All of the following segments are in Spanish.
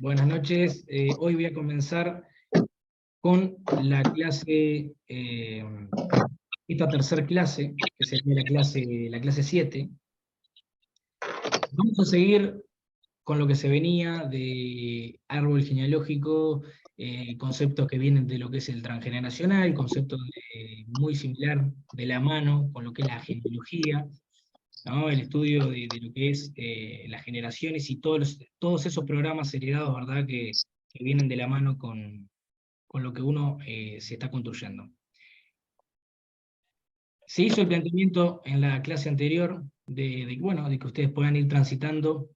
Buenas noches. Hoy voy a comenzar con la clase, esta tercera clase, que sería la clase 7. Vamos a seguir con lo que se venía de árbol genealógico, conceptos que vienen de lo que es el transgeneracional, conceptos muy similar de la mano con lo que es la genealogía, ¿no? El estudio de lo que es las generaciones y todos esos programas heredados, ¿verdad? Que vienen de la mano con lo que uno se está construyendo. Se hizo el planteamiento en la clase anterior bueno, de que ustedes puedan ir transitando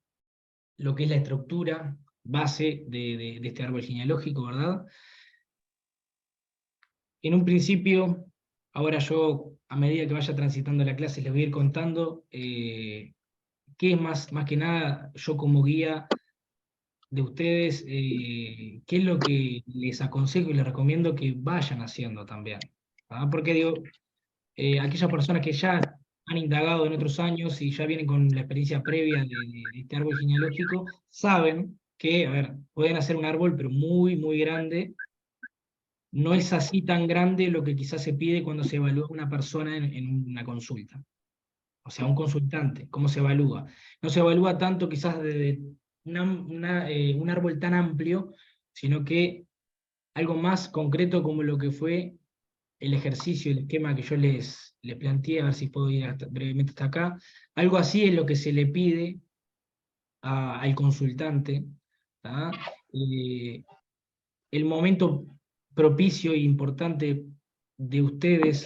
lo que es la estructura base de este árbol genealógico, ¿verdad? En un principio, ahora yo, a medida que vaya transitando la clase, les voy a ir contando qué es más que nada yo como guía de ustedes, qué es lo que les aconsejo y les recomiendo que vayan haciendo también. ¿Ah? Porque digo, aquellas personas que ya han indagado en otros años y ya vienen con la experiencia previa de este árbol genealógico, saben que, a ver, pueden hacer un árbol, pero muy, muy grande. No es así tan grande lo que quizás se pide cuando se evalúa una persona en una consulta. O sea, un consultante, ¿cómo se evalúa? No se evalúa tanto quizás de un árbol tan amplio, sino que algo más concreto como lo que fue el ejercicio, el esquema que yo les planteé, a ver si puedo ir brevemente hasta acá. Algo así es lo que se le pide al consultante. ¿Tá? Eh, el momento propicio e importante de ustedes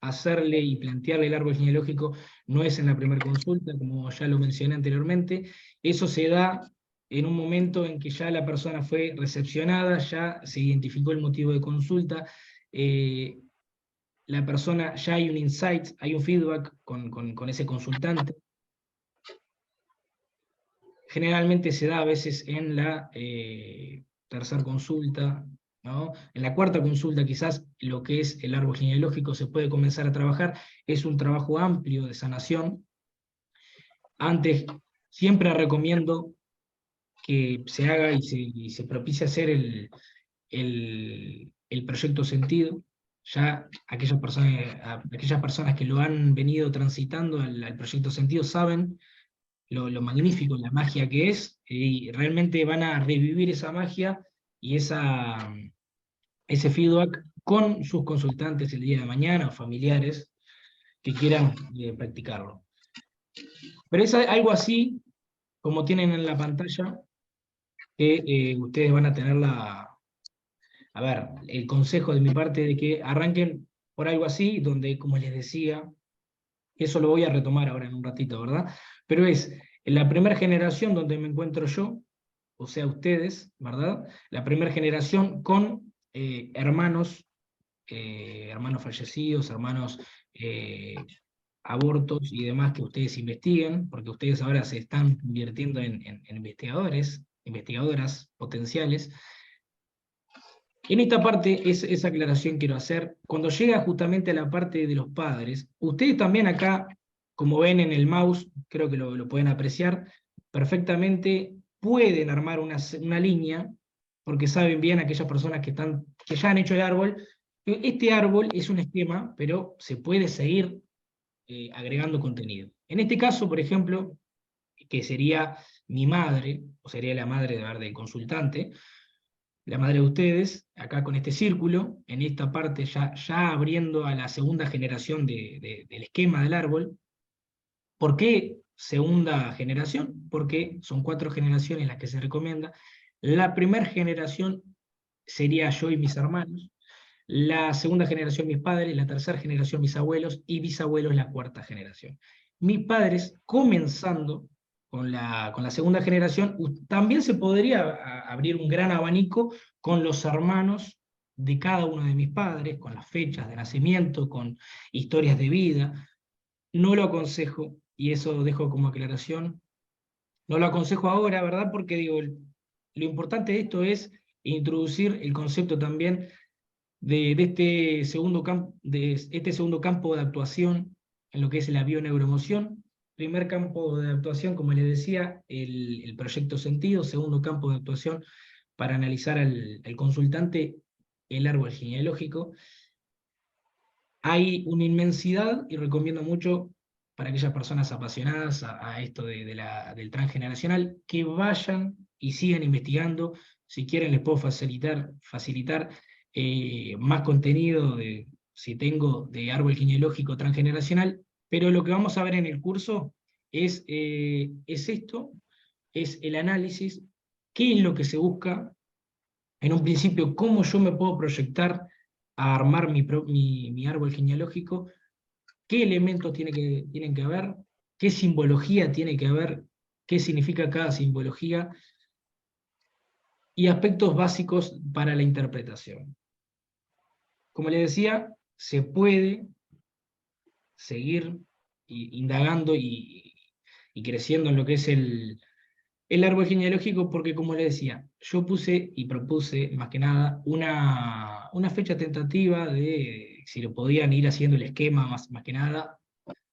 hacerle y plantearle el árbol genealógico no es en la primera consulta, como ya lo mencioné anteriormente. Eso se da en un momento en que ya la persona fue recepcionada, ya se identificó el motivo de consulta, la persona, ya hay un insight, hay un feedback con ese consultante. Generalmente se da a veces en la tercera consulta, ¿no? En la cuarta consulta quizás lo que es el árbol genealógico se puede comenzar a trabajar, es un trabajo amplio de sanación. Antes siempre recomiendo que se haga y se propicie hacer el proyecto sentido. Ya aquellas personas que lo han venido transitando al proyecto sentido saben lo magnífico, la magia que es, y realmente van a revivir esa magia y ese feedback con sus consultantes el día de mañana o familiares que quieran practicarlo. Pero es algo así como tienen en la pantalla, que ustedes van a tener a ver, el consejo de mi parte de que arranquen por algo así, donde, como les decía, eso lo voy a retomar ahora en un ratito, ¿verdad? Pero es en la primera generación donde me encuentro yo, o sea, ustedes, ¿verdad? La primera generación con hermanos fallecidos, hermanos abortos y demás que ustedes investiguen, porque ustedes ahora se están convirtiendo en investigadores, investigadoras potenciales. En esta parte, esa aclaración quiero hacer. Cuando llega justamente a la parte de los padres, ustedes también acá, como ven en el mouse, creo que lo pueden apreciar, perfectamente pueden armar una línea, porque saben bien aquellas personas que ya han hecho el árbol, que este árbol es un esquema, pero se puede seguir agregando contenido. En este caso, por ejemplo, que sería mi madre, o sería la madre del consultante, la madre de ustedes, acá con este círculo, en esta parte ya abriendo a la segunda generación del esquema del árbol. ¿Por qué segunda generación? Porque son 4 generaciones las que se recomienda. La primera generación sería yo y mis hermanos, la segunda generación mis padres, la tercera generación mis abuelos y bisabuelos la cuarta generación. Mis padres, comenzando con la segunda generación, también se podría abrir un gran abanico con los hermanos de cada uno de mis padres, con las fechas de nacimiento, con historias de vida. No lo aconsejo, y eso dejo como aclaración, no lo aconsejo ahora, ¿verdad? Porque digo, lo importante de esto es introducir el concepto también de este segundo campo de actuación en lo que es la bioneuroemoción, Primer campo de actuación, como les decía, el proyecto sentido. Segundo campo de actuación, para analizar al consultante, el árbol genealógico. Hay una inmensidad, y recomiendo mucho para aquellas personas apasionadas a esto del transgeneracional, que vayan y sigan investigando. Si quieren les puedo facilitar más contenido si tengo de árbol genealógico transgeneracional, pero lo que vamos a ver en el curso es esto, es el análisis, qué es lo que se busca, en un principio, cómo yo me puedo proyectar a armar mi árbol genealógico, qué elementos tienen que haber, qué simbología tiene que haber, qué significa cada simbología, y aspectos básicos para la interpretación. Como les decía, se puede seguir indagando y creciendo en lo que es el árbol genealógico, porque como les decía, yo puse y propuse, más que nada, una fecha tentativa de si lo podían ir haciendo el esquema, más que nada,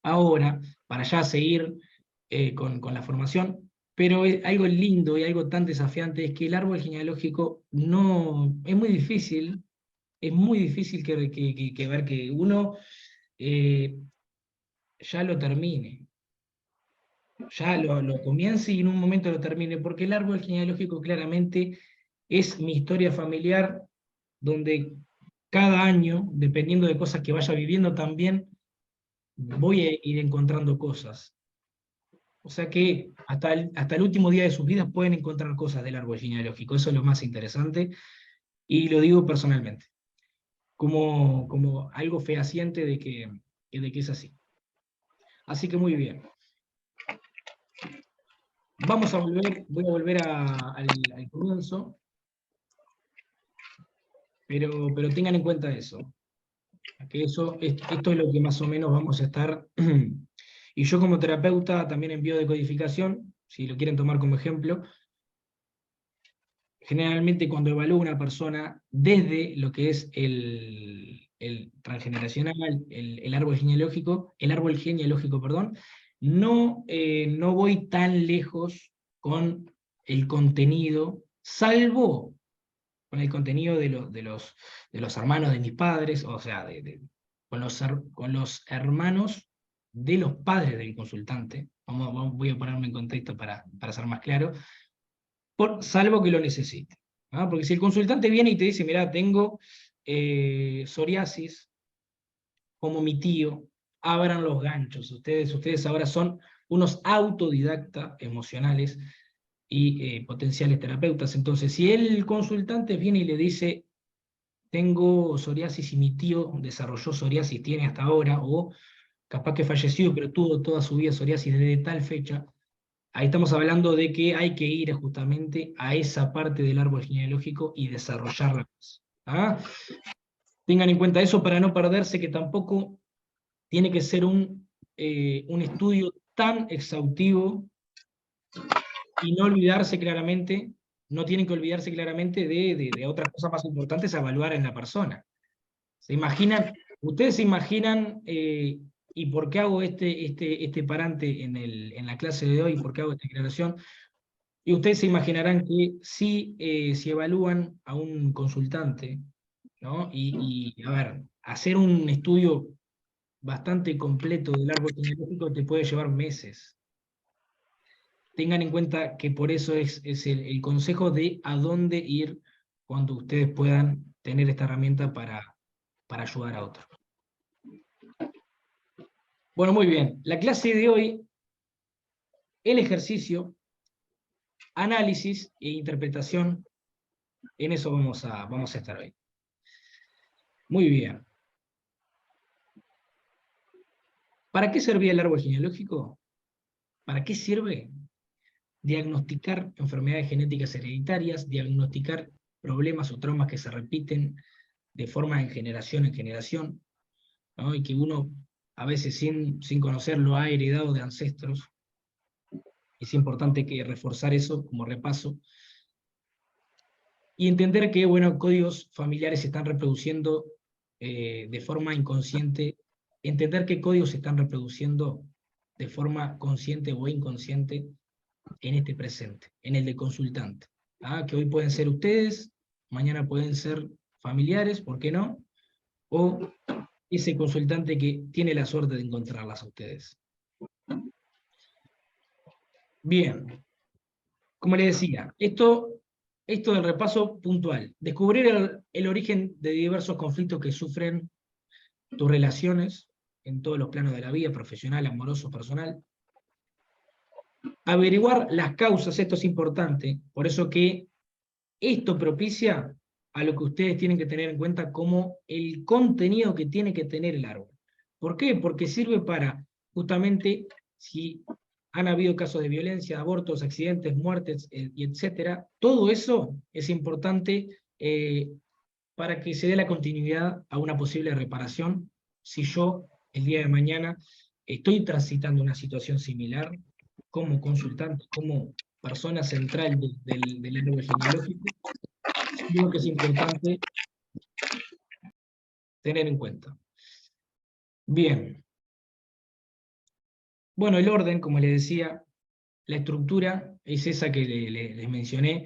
ahora, para ya seguir con la formación. Pero algo lindo y algo tan desafiante es que el árbol genealógico no es muy difícil que ver que uno eh, ya lo termine, ya lo comience y en un momento lo termine, porque el árbol genealógico claramente es mi historia familiar, donde cada año, dependiendo de cosas que vaya viviendo también, voy a ir encontrando cosas. O sea que hasta el último día de sus vidas pueden encontrar cosas del árbol genealógico. Eso es lo más interesante, y lo digo personalmente, como algo fehaciente de que es así. Así que muy bien. Voy a volver al comienzo, pero tengan en cuenta eso, que esto es lo que más o menos vamos a estar. Y yo como terapeuta también en biodecodificación, si lo quieren tomar como ejemplo, generalmente cuando evalúo a una persona desde lo que es el transgeneracional, el árbol genealógico, perdón, no voy tan lejos con el contenido, salvo con el contenido de los hermanos de mis padres, o sea, con los hermanos de los padres del consultante. Voy a ponerme en contexto para ser más claro, salvo que lo necesite. ¿Ah? Porque si el consultante viene y te dice, mira, tengo psoriasis, como mi tío, abran los ganchos. Ustedes ahora son unos autodidactas emocionales y potenciales terapeutas. Entonces, si el consultante viene y le dice, tengo psoriasis y mi tío desarrolló psoriasis, tiene hasta ahora, o capaz que falleció, pero tuvo toda su vida psoriasis desde tal fecha, ahí estamos hablando de que hay que ir justamente a esa parte del árbol genealógico y desarrollarla más. ¿Ah? Tengan en cuenta eso para no perderse, que tampoco tiene que ser un estudio tan exhaustivo, y no tienen que olvidarse claramente de otras cosas más importantes a evaluar en la persona. Ustedes se imaginan, y por qué hago este parante en la clase de hoy, por qué hago esta aclaración, y ustedes se imaginarán que si evalúan a un consultante, ¿no? A ver, hacer un estudio bastante completo del árbol genealógico te puede llevar meses. Tengan en cuenta que por eso es el consejo de a dónde ir cuando ustedes puedan tener esta herramienta para ayudar a otros. Bueno, muy bien. La clase de hoy, el ejercicio, análisis e interpretación, en eso vamos a estar hoy. Muy bien. ¿Para qué servía el árbol genealógico? ¿Para qué sirve? Diagnosticar enfermedades genéticas hereditarias, diagnosticar problemas o traumas que se repiten de forma en generación, ¿no? Y que uno a veces sin conocerlo ha heredado de ancestros. Es importante reforzar eso como repaso. Y entender que, bueno, códigos familiares se están reproduciendo de forma inconsciente. Entender qué códigos se están reproduciendo de forma consciente o inconsciente en este presente, en el de consultante. Que hoy pueden ser ustedes, mañana pueden ser familiares, ¿por qué no? O ese consultante que tiene la suerte de encontrarlas a ustedes. Bien, como les decía, esto del repaso puntual. Descubrir el origen de diversos conflictos que sufren tus relaciones en todos los planos de la vida, profesional, amoroso, personal. Averiguar las causas, esto es importante, por eso que esto propicia a lo que ustedes tienen que tener en cuenta como el contenido que tiene que tener el árbol. ¿Por qué? Porque sirve para, justamente, si han habido casos de violencia, abortos, accidentes, muertes, y etcétera, todo eso es importante para que se dé la continuidad a una posible reparación si yo, el día de mañana, estoy transitando una situación similar como consultante, como persona central del árbol genealógico. Creo que es importante tener en cuenta. Bien. Bueno, el orden, como les decía, la estructura es esa que les mencioné.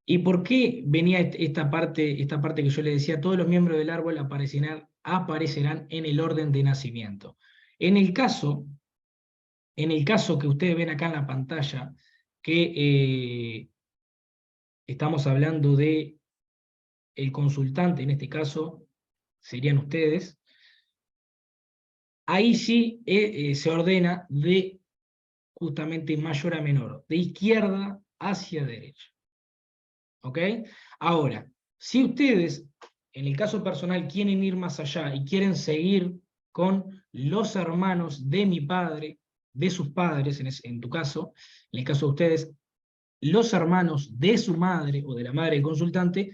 ¿Y por qué venía esta parte que yo les decía? Todos los miembros del árbol aparecerán en el orden de nacimiento. En el caso que ustedes ven acá en la pantalla, que estamos hablando de el consultante, en este caso serían ustedes, ahí sí se ordena de justamente mayor a menor, de izquierda hacia derecha. ¿Ok? Ahora, si ustedes, en el caso personal, quieren ir más allá y quieren seguir con los hermanos de mi padre, de sus padres, en tu caso, en el caso de ustedes, los hermanos de su madre o de la madre del consultante,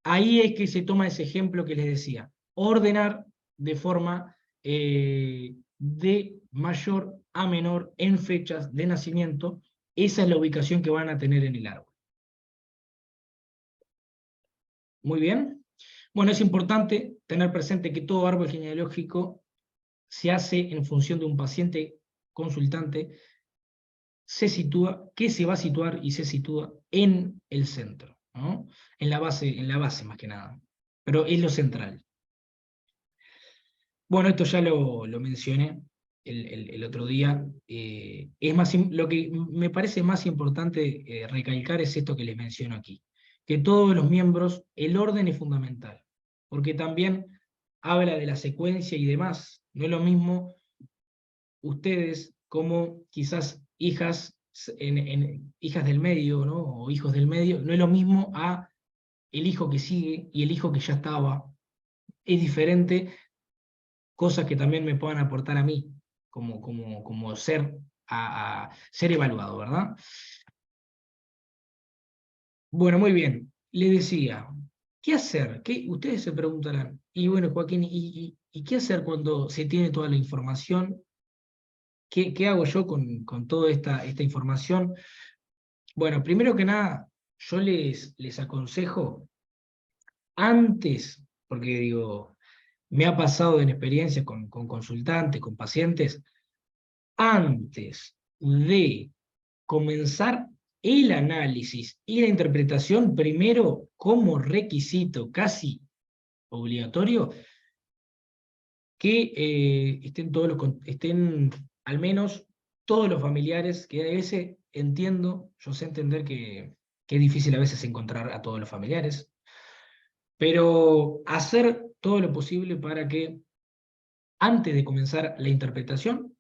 ahí es que se toma ese ejemplo que les decía, ordenar de forma de mayor a menor en fechas de nacimiento. Esa es la ubicación que van a tener en el árbol. Muy bien. Bueno, es importante tener presente que todo árbol genealógico se hace en función de un paciente consultante, que se va a situar y se sitúa en el centro, ¿no? En la base más que nada. Pero es lo central. Bueno, esto ya lo mencioné el otro día. Lo que me parece más importante recalcar es esto que les menciono aquí. Que todos los miembros, el orden es fundamental. Porque también habla de la secuencia y demás. No es lo mismo ustedes como quizás hijas, hijas del medio, ¿no? O hijos del medio. No es lo mismo a el hijo que sigue y el hijo que ya estaba. Es diferente, cosas que también me puedan aportar a mí como ser, a ser evaluado, ¿verdad? Bueno, muy bien. Le decía, ¿qué hacer? Ustedes se preguntarán, y bueno, Joaquín, ¿y qué hacer cuando se tiene toda la información? ¿Qué hago yo con toda esta información? Bueno, primero que nada, yo les aconsejo antes, porque digo, me ha pasado en experiencias con consultantes, con pacientes, antes de comenzar el análisis y la interpretación, primero como requisito casi obligatorio, que estén al menos todos los familiares, que a veces entiendo, yo sé entender que es difícil a veces encontrar a todos los familiares, pero hacer todo lo posible para que antes de comenzar la interpretación,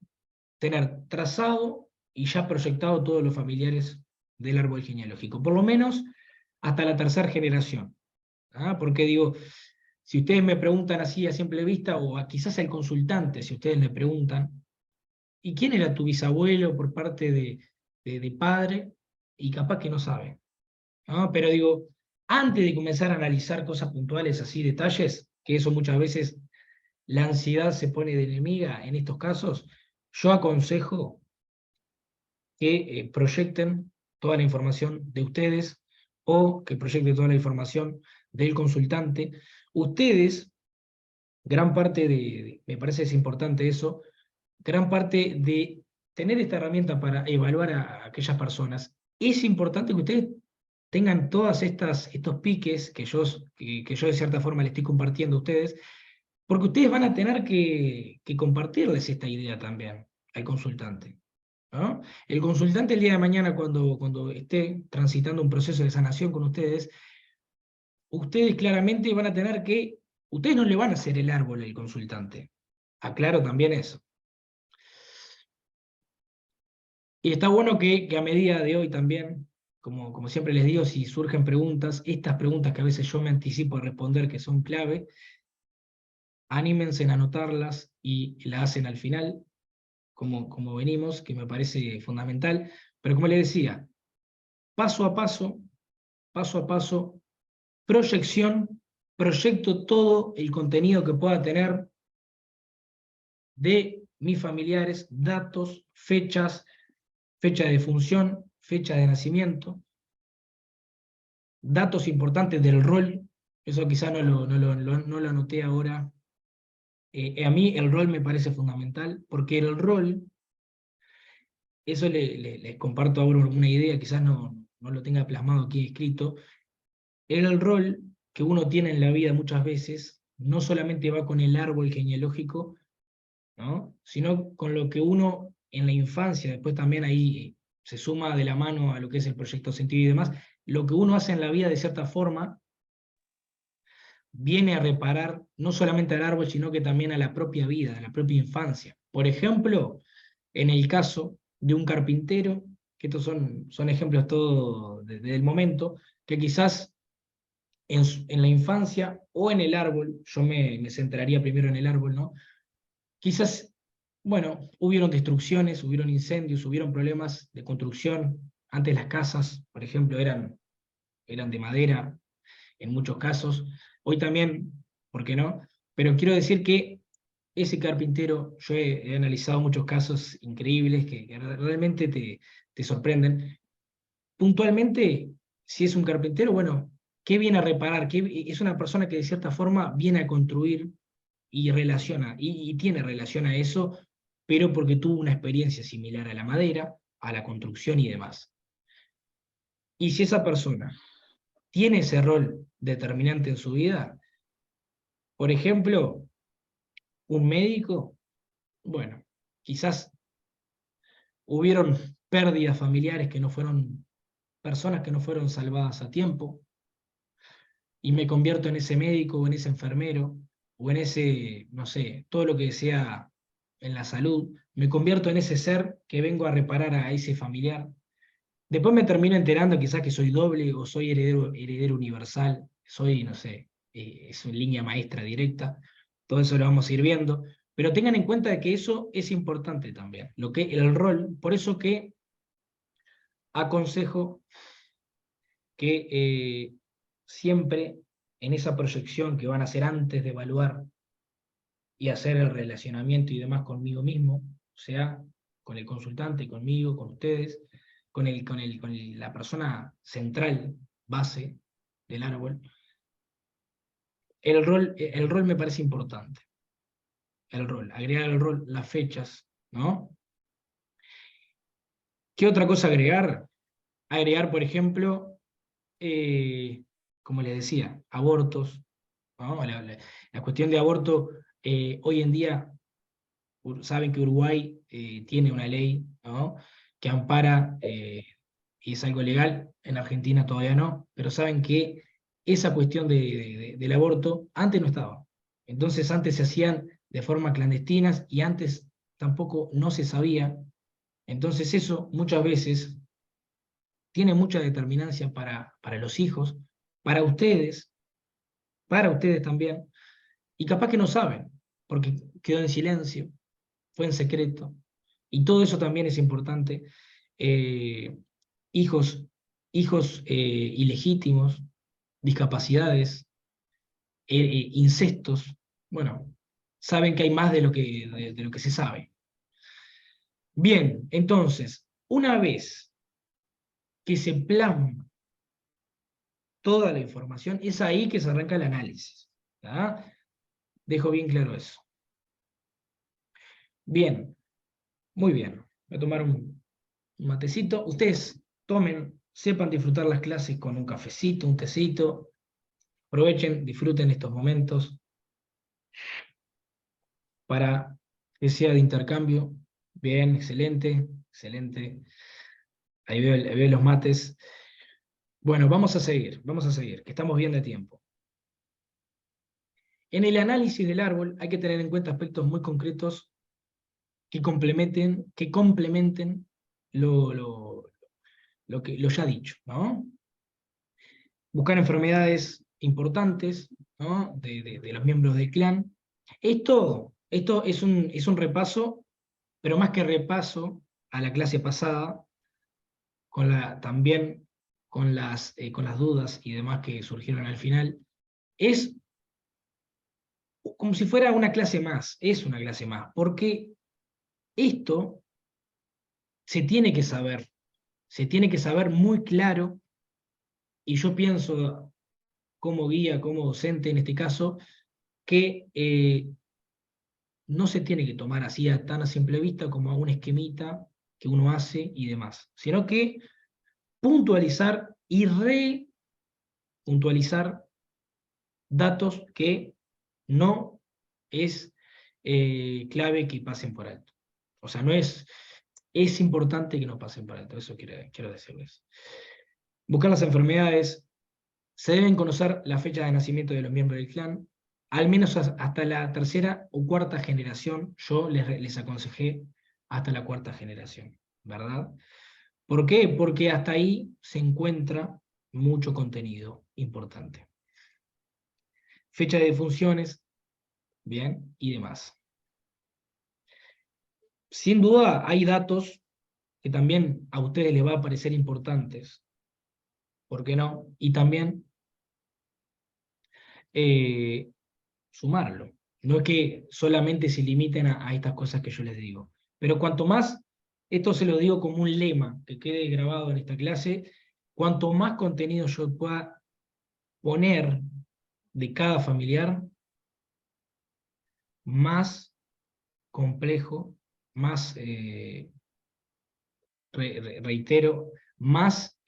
tener trazado y ya proyectado todos los familiares del árbol genealógico, por lo menos hasta la tercera generación. Porque digo, si ustedes me preguntan así a simple vista, o quizás al consultante, si ustedes le preguntan, ¿y quién era tu bisabuelo por parte de padre? Y capaz que no sabe. Pero digo, antes de comenzar a analizar cosas puntuales, así, detalles, que eso muchas veces la ansiedad se pone de enemiga en estos casos, yo aconsejo que proyecten toda la información de ustedes o que proyecten toda la información del consultante. Ustedes, gran parte me parece que es importante eso, gran parte de tener esta herramienta para evaluar a aquellas personas, es importante que ustedes tengan todas estos piques que yo de cierta forma les estoy compartiendo a ustedes, porque ustedes van a tener que compartirles esta idea también al consultante, ¿no? El consultante el día de mañana, cuando esté transitando un proceso de sanación con ustedes claramente van a tener que, ustedes no le van a hacer el árbol al consultante. Aclaro también eso. Y está bueno que a medida de hoy también, como siempre les digo, si surgen preguntas, estas preguntas que a veces yo me anticipo a responder, que son clave, anímense a anotarlas y la hacen al final, como venimos, que me parece fundamental. Pero como les decía, paso a paso, proyección, proyecto todo el contenido que pueda tener de mis familiares, datos, fechas, fecha de defunción, fecha de nacimiento, datos importantes del rol, eso quizá no lo anoté ahora. A mí el rol me parece fundamental, porque el rol, eso les comparto ahora una idea, quizás no lo tenga plasmado aquí escrito, el rol que uno tiene en la vida muchas veces no solamente va con el árbol genealógico, ¿no? Sino con lo que uno en la infancia, después también ahí se suma de la mano a lo que es el proyecto sentido y demás, lo que uno hace en la vida de cierta forma viene a reparar no solamente al árbol, sino que también a la propia vida, a la propia infancia. Por ejemplo, en el caso de un carpintero, que estos son ejemplos todos del momento, que quizás en la infancia o en el árbol, yo me centraría primero en el árbol, ¿no? Quizás, bueno, hubieron destrucciones, hubieron incendios, hubieron problemas de construcción. Antes las casas, por ejemplo, eran de madera, en muchos casos. Hoy también, ¿por qué no? Pero quiero decir que ese carpintero, yo he analizado muchos casos increíbles que realmente te sorprenden. Puntualmente, si es un carpintero, bueno, ¿qué viene a reparar? Es una persona que de cierta forma viene a construir y relaciona, y tiene relación a eso, pero porque tuvo una experiencia similar a la madera, a la construcción y demás. Y si esa persona tiene ese rol determinante en su vida, por ejemplo, un médico, bueno, quizás hubieron pérdidas familiares que no fueron, personas que no fueron salvadas a tiempo, y me convierto en ese médico o en ese enfermero, o en ese, no sé, todo lo que sea en la salud, me convierto en ese ser que vengo a reparar a ese familiar. Después me termino enterando quizás que soy doble o soy heredero universal, soy, no sé, es una línea maestra directa, todo eso lo vamos a ir viendo, pero tengan en cuenta que eso es importante también, lo que el rol, por eso que aconsejo que siempre en esa proyección que van a hacer antes de evaluar y hacer el relacionamiento y demás conmigo mismo, o sea, con el consultante, conmigo, con ustedes, con la persona central, base del árbol, el rol me parece importante. El rol, agregar el rol, las fechas, ¿no? ¿Qué otra cosa agregar? Agregar, por ejemplo, como les decía, abortos, ¿no? La cuestión de aborto, hoy en día, saben que Uruguay tiene una ley, ¿no? Que ampara, y es algo legal, en Argentina todavía no, pero saben que esa cuestión del aborto antes no estaba. Entonces antes se hacían de forma clandestina y antes tampoco no se sabía. Entonces eso muchas veces tiene mucha determinancia para los hijos, para ustedes también, y capaz que no saben, porque quedó en silencio, fue en secreto, y todo eso también es importante. Eh, hijos, hijos ilegítimos, discapacidades, incestos, bueno, saben que hay más de lo que se sabe. Bien, entonces, una vez que se plasma toda la información, es ahí que se arranca el análisis. ¿Tá? Dejo bien claro eso. Bien, muy bien. Voy a tomar un matecito. Ustedes tomen, sepan disfrutar las clases con un cafecito, un tecito. Aprovechen, disfruten estos momentos para que sea de intercambio. Bien, excelente, excelente. Ahí veo los mates. Bueno, vamos a seguir, que estamos bien de tiempo. En el análisis del árbol hay que tener en cuenta aspectos muy concretos que complementen lo ya dicho, ¿no? Buscar enfermedades importantes, ¿no? de los miembros del clan. Esto es un repaso, pero más que repaso a la clase pasada, también con las dudas y demás que surgieron al final, es como si fuera una clase más, es una clase más, porque esto se tiene que saber muy claro, y yo pienso como guía, como docente en este caso, que no se tiene que tomar así tan a simple vista como a un esquemita que uno hace y demás, sino que puntualizar y repuntualizar datos que no es clave que pasen por alto. O sea, es importante que no pasen por alto, eso quiero decirles. Buscar las enfermedades, se deben conocer la fecha de nacimiento de los miembros del clan, al menos hasta la tercera o cuarta generación. Yo les aconsejé hasta la cuarta generación, ¿verdad? ¿Por qué? Porque hasta ahí se encuentra mucho contenido importante. Fecha de defunciones, bien, y demás. Sin duda hay datos que también a ustedes les va a parecer importantes, ¿por qué no? Y también eh, sumarlo. No es que solamente se limiten a estas cosas que yo les digo. Pero cuanto más, esto se lo digo como un lema que quede grabado en esta clase, cuanto más contenido yo pueda poner de cada familiar, más complejo, más, reitero, más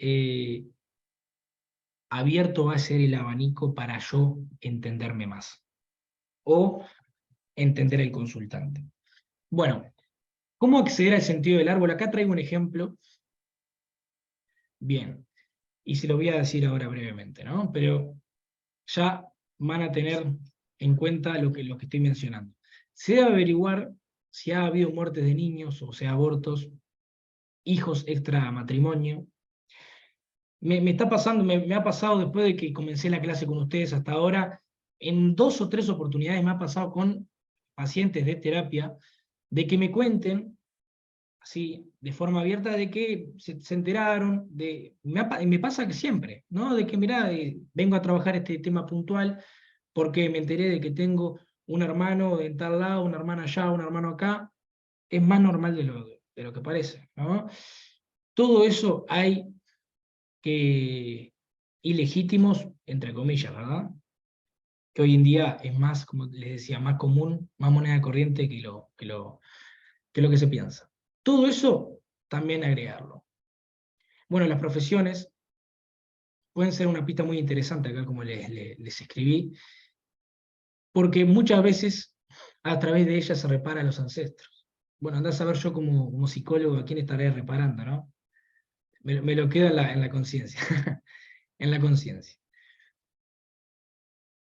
abierto va a ser el abanico para yo entenderme más o entender al consultante. Bueno, ¿cómo acceder al sentido del árbol? Acá traigo un ejemplo. Bien, y se lo voy a decir ahora brevemente, ¿no? Pero ya van a tener en cuenta lo que estoy mencionando. Se debe averiguar si ha habido muertes de niños, o sea, abortos, hijos extra matrimonio. Me está pasando, me ha pasado después de que comencé la clase con ustedes hasta ahora, en 2 o 3 oportunidades me ha pasado con pacientes de terapia, de que me cuenten así, de forma abierta, de que se enteraron, me pasa que siempre, ¿no? De que, mirá, vengo a trabajar este tema puntual porque me enteré de que tengo un hermano en tal lado, una hermana allá, un hermano acá, es más normal de lo que parece, ¿no? Todo eso hay que ilegítimos, entre comillas, ¿verdad? Que hoy en día es más, como les decía, más común, más moneda corriente que lo que se piensa. Todo eso también agregarlo. Bueno, las profesiones pueden ser una pista muy interesante acá, como les escribí, porque muchas veces a través de ellas se repara a los ancestros. Bueno, andás a ver yo como psicólogo a quién estaré reparando, ¿no? Me lo quedo en la conciencia. En la conciencia.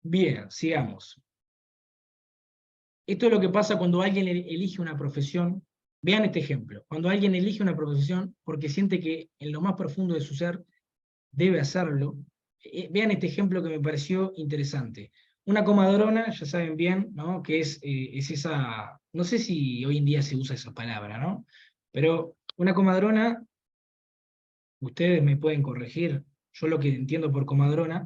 Bien, sigamos. Esto es lo que pasa cuando alguien elige una profesión. Vean este ejemplo. Cuando alguien elige una profesión porque siente que en lo más profundo de su ser debe hacerlo. Vean este ejemplo que me pareció interesante. Una comadrona, ya saben bien, ¿no? Que es esa, no sé si hoy en día se usa esa palabra, ¿no? Pero una comadrona, ustedes me pueden corregir, yo lo que entiendo por comadrona,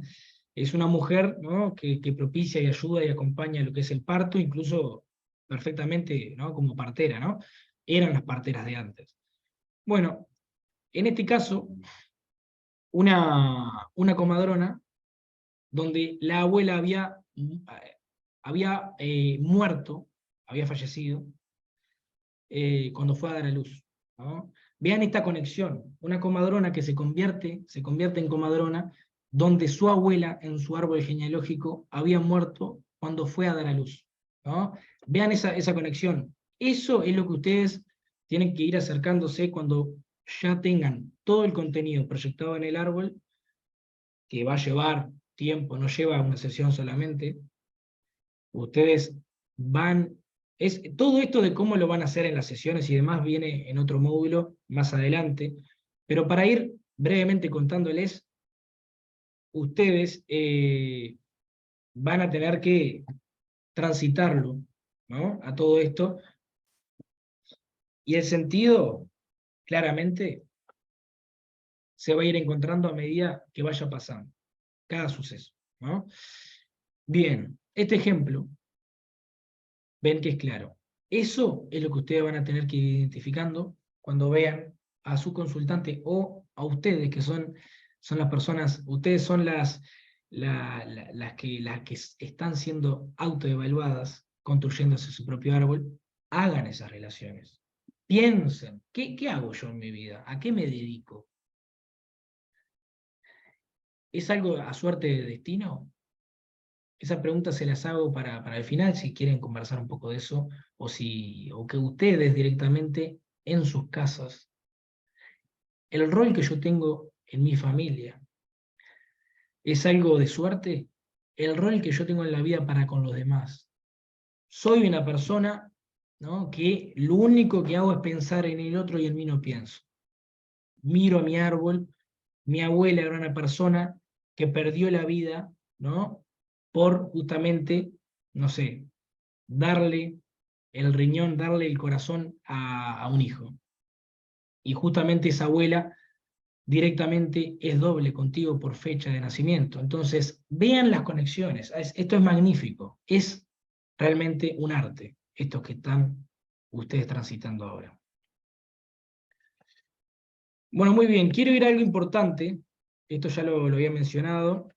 es una mujer, ¿no? que propicia y ayuda y acompaña lo que es el parto, incluso perfectamente, ¿no? Como partera, ¿no? Eran las parteras de antes. Bueno, en este caso, una comadrona donde la abuela había muerto, había fallecido, cuando fue a dar a luz. ¿no? Vean esta conexión, una comadrona que se convierte en comadrona, donde su abuela en su árbol genealógico había muerto cuando fue a dar a luz, ¿no? Vean esa conexión. Eso es lo que ustedes tienen que ir acercándose cuando ya tengan todo el contenido proyectado en el árbol, que va a llevar tiempo, no lleva una sesión solamente. Ustedes van, todo esto de cómo lo van a hacer en las sesiones y demás viene en otro módulo más adelante, pero para ir brevemente contándoles, ustedes van a tener que transitarlo, ¿no? A todo esto, y el sentido, claramente, se va a ir encontrando a medida que vaya pasando cada suceso, ¿no? Bien, este ejemplo, ven que es claro. Eso es lo que ustedes van a tener que ir identificando cuando vean a su consultante o a ustedes, que son las personas, ustedes son las que están siendo autoevaluadas, construyéndose su propio árbol. Hagan esas relaciones. Piensen, ¿qué hago yo en mi vida? ¿A qué me dedico? ¿Es algo a suerte de destino? Esa pregunta se las hago para el final, si quieren conversar un poco de eso, o que ustedes directamente en sus casas, el rol que yo tengo en mi familia, ¿es algo de suerte? El rol que yo tengo en la vida para con los demás. Soy una persona, ¿no?, que lo único que hago es pensar en el otro y en mí no pienso. Miro a mi árbol, mi abuela era una persona que perdió la vida, ¿no?, por justamente, no sé, darle el riñón, darle el corazón a un hijo. Y justamente esa abuela directamente es doble contigo por fecha de nacimiento. Entonces, vean las conexiones. Esto es magnífico. Es realmente un arte, estos que están ustedes transitando ahora. Bueno, muy bien. Quiero ir a algo importante. Esto ya lo había mencionado.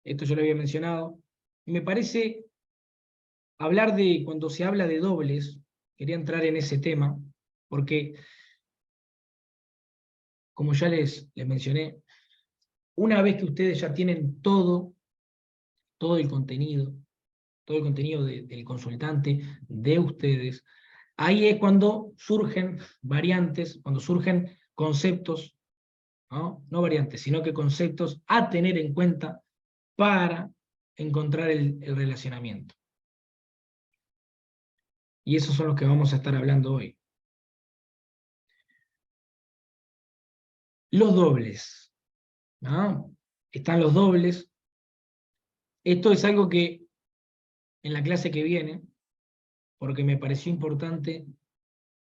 Esto ya lo había mencionado. Y me parece hablar de, cuando se habla de dobles, quería entrar en ese tema, porque, como ya les mencioné, una vez que ustedes ya tienen todo el contenido del consultante, de ustedes, ahí es cuando surgen variantes, cuando surgen conceptos, ¿no? No variantes, sino que conceptos a tener en cuenta para encontrar el relacionamiento. Y esos son los que vamos a estar hablando hoy. Los dobles, ¿no? Están los dobles. Esto es algo que en la clase que viene, porque me pareció importante,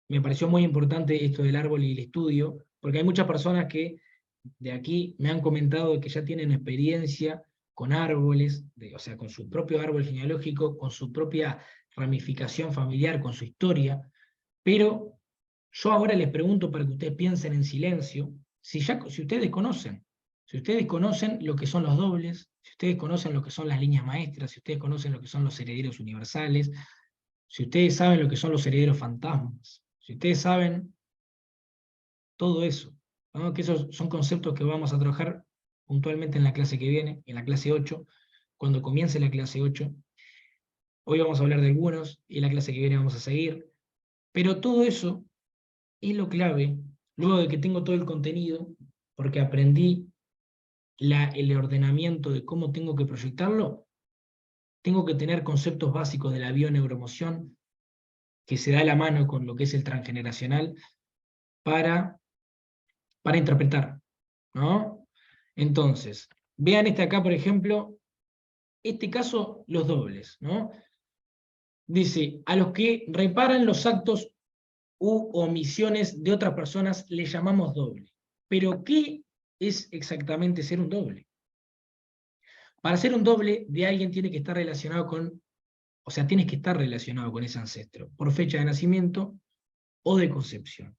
me pareció muy importante esto del árbol y el estudio, porque hay muchas personas que de aquí me han comentado que ya tienen experiencia con árboles, o sea, con su propio árbol genealógico, con su propia ramificación familiar, con su historia, pero yo ahora les pregunto para que ustedes piensen en silencio, si ustedes conocen lo que son los dobles, si ustedes conocen lo que son las líneas maestras, si ustedes conocen lo que son los herederos universales, si ustedes saben lo que son los herederos fantasmas, si ustedes saben todo eso, ¿no?, que esos son conceptos que vamos a trabajar puntualmente en la clase que viene, en la clase 8, cuando comience la clase 8. Hoy vamos a hablar de algunos, y en la clase que viene vamos a seguir, pero todo eso es lo clave, luego de que tengo todo el contenido, porque aprendí el ordenamiento de cómo tengo que proyectarlo, tengo que tener conceptos básicos de la bioneuroemoción, que se da la mano con lo que es el transgeneracional, para interpretar, ¿no? Entonces, vean este acá, por ejemplo, este caso, los dobles, ¿no? Dice, a los que reparan los actos u omisiones de otras personas le llamamos doble. Pero, ¿qué es exactamente ser un doble? Para ser un doble de alguien tiene que estar relacionado con, o sea, tienes que estar relacionado con ese ancestro, por fecha de nacimiento o de concepción.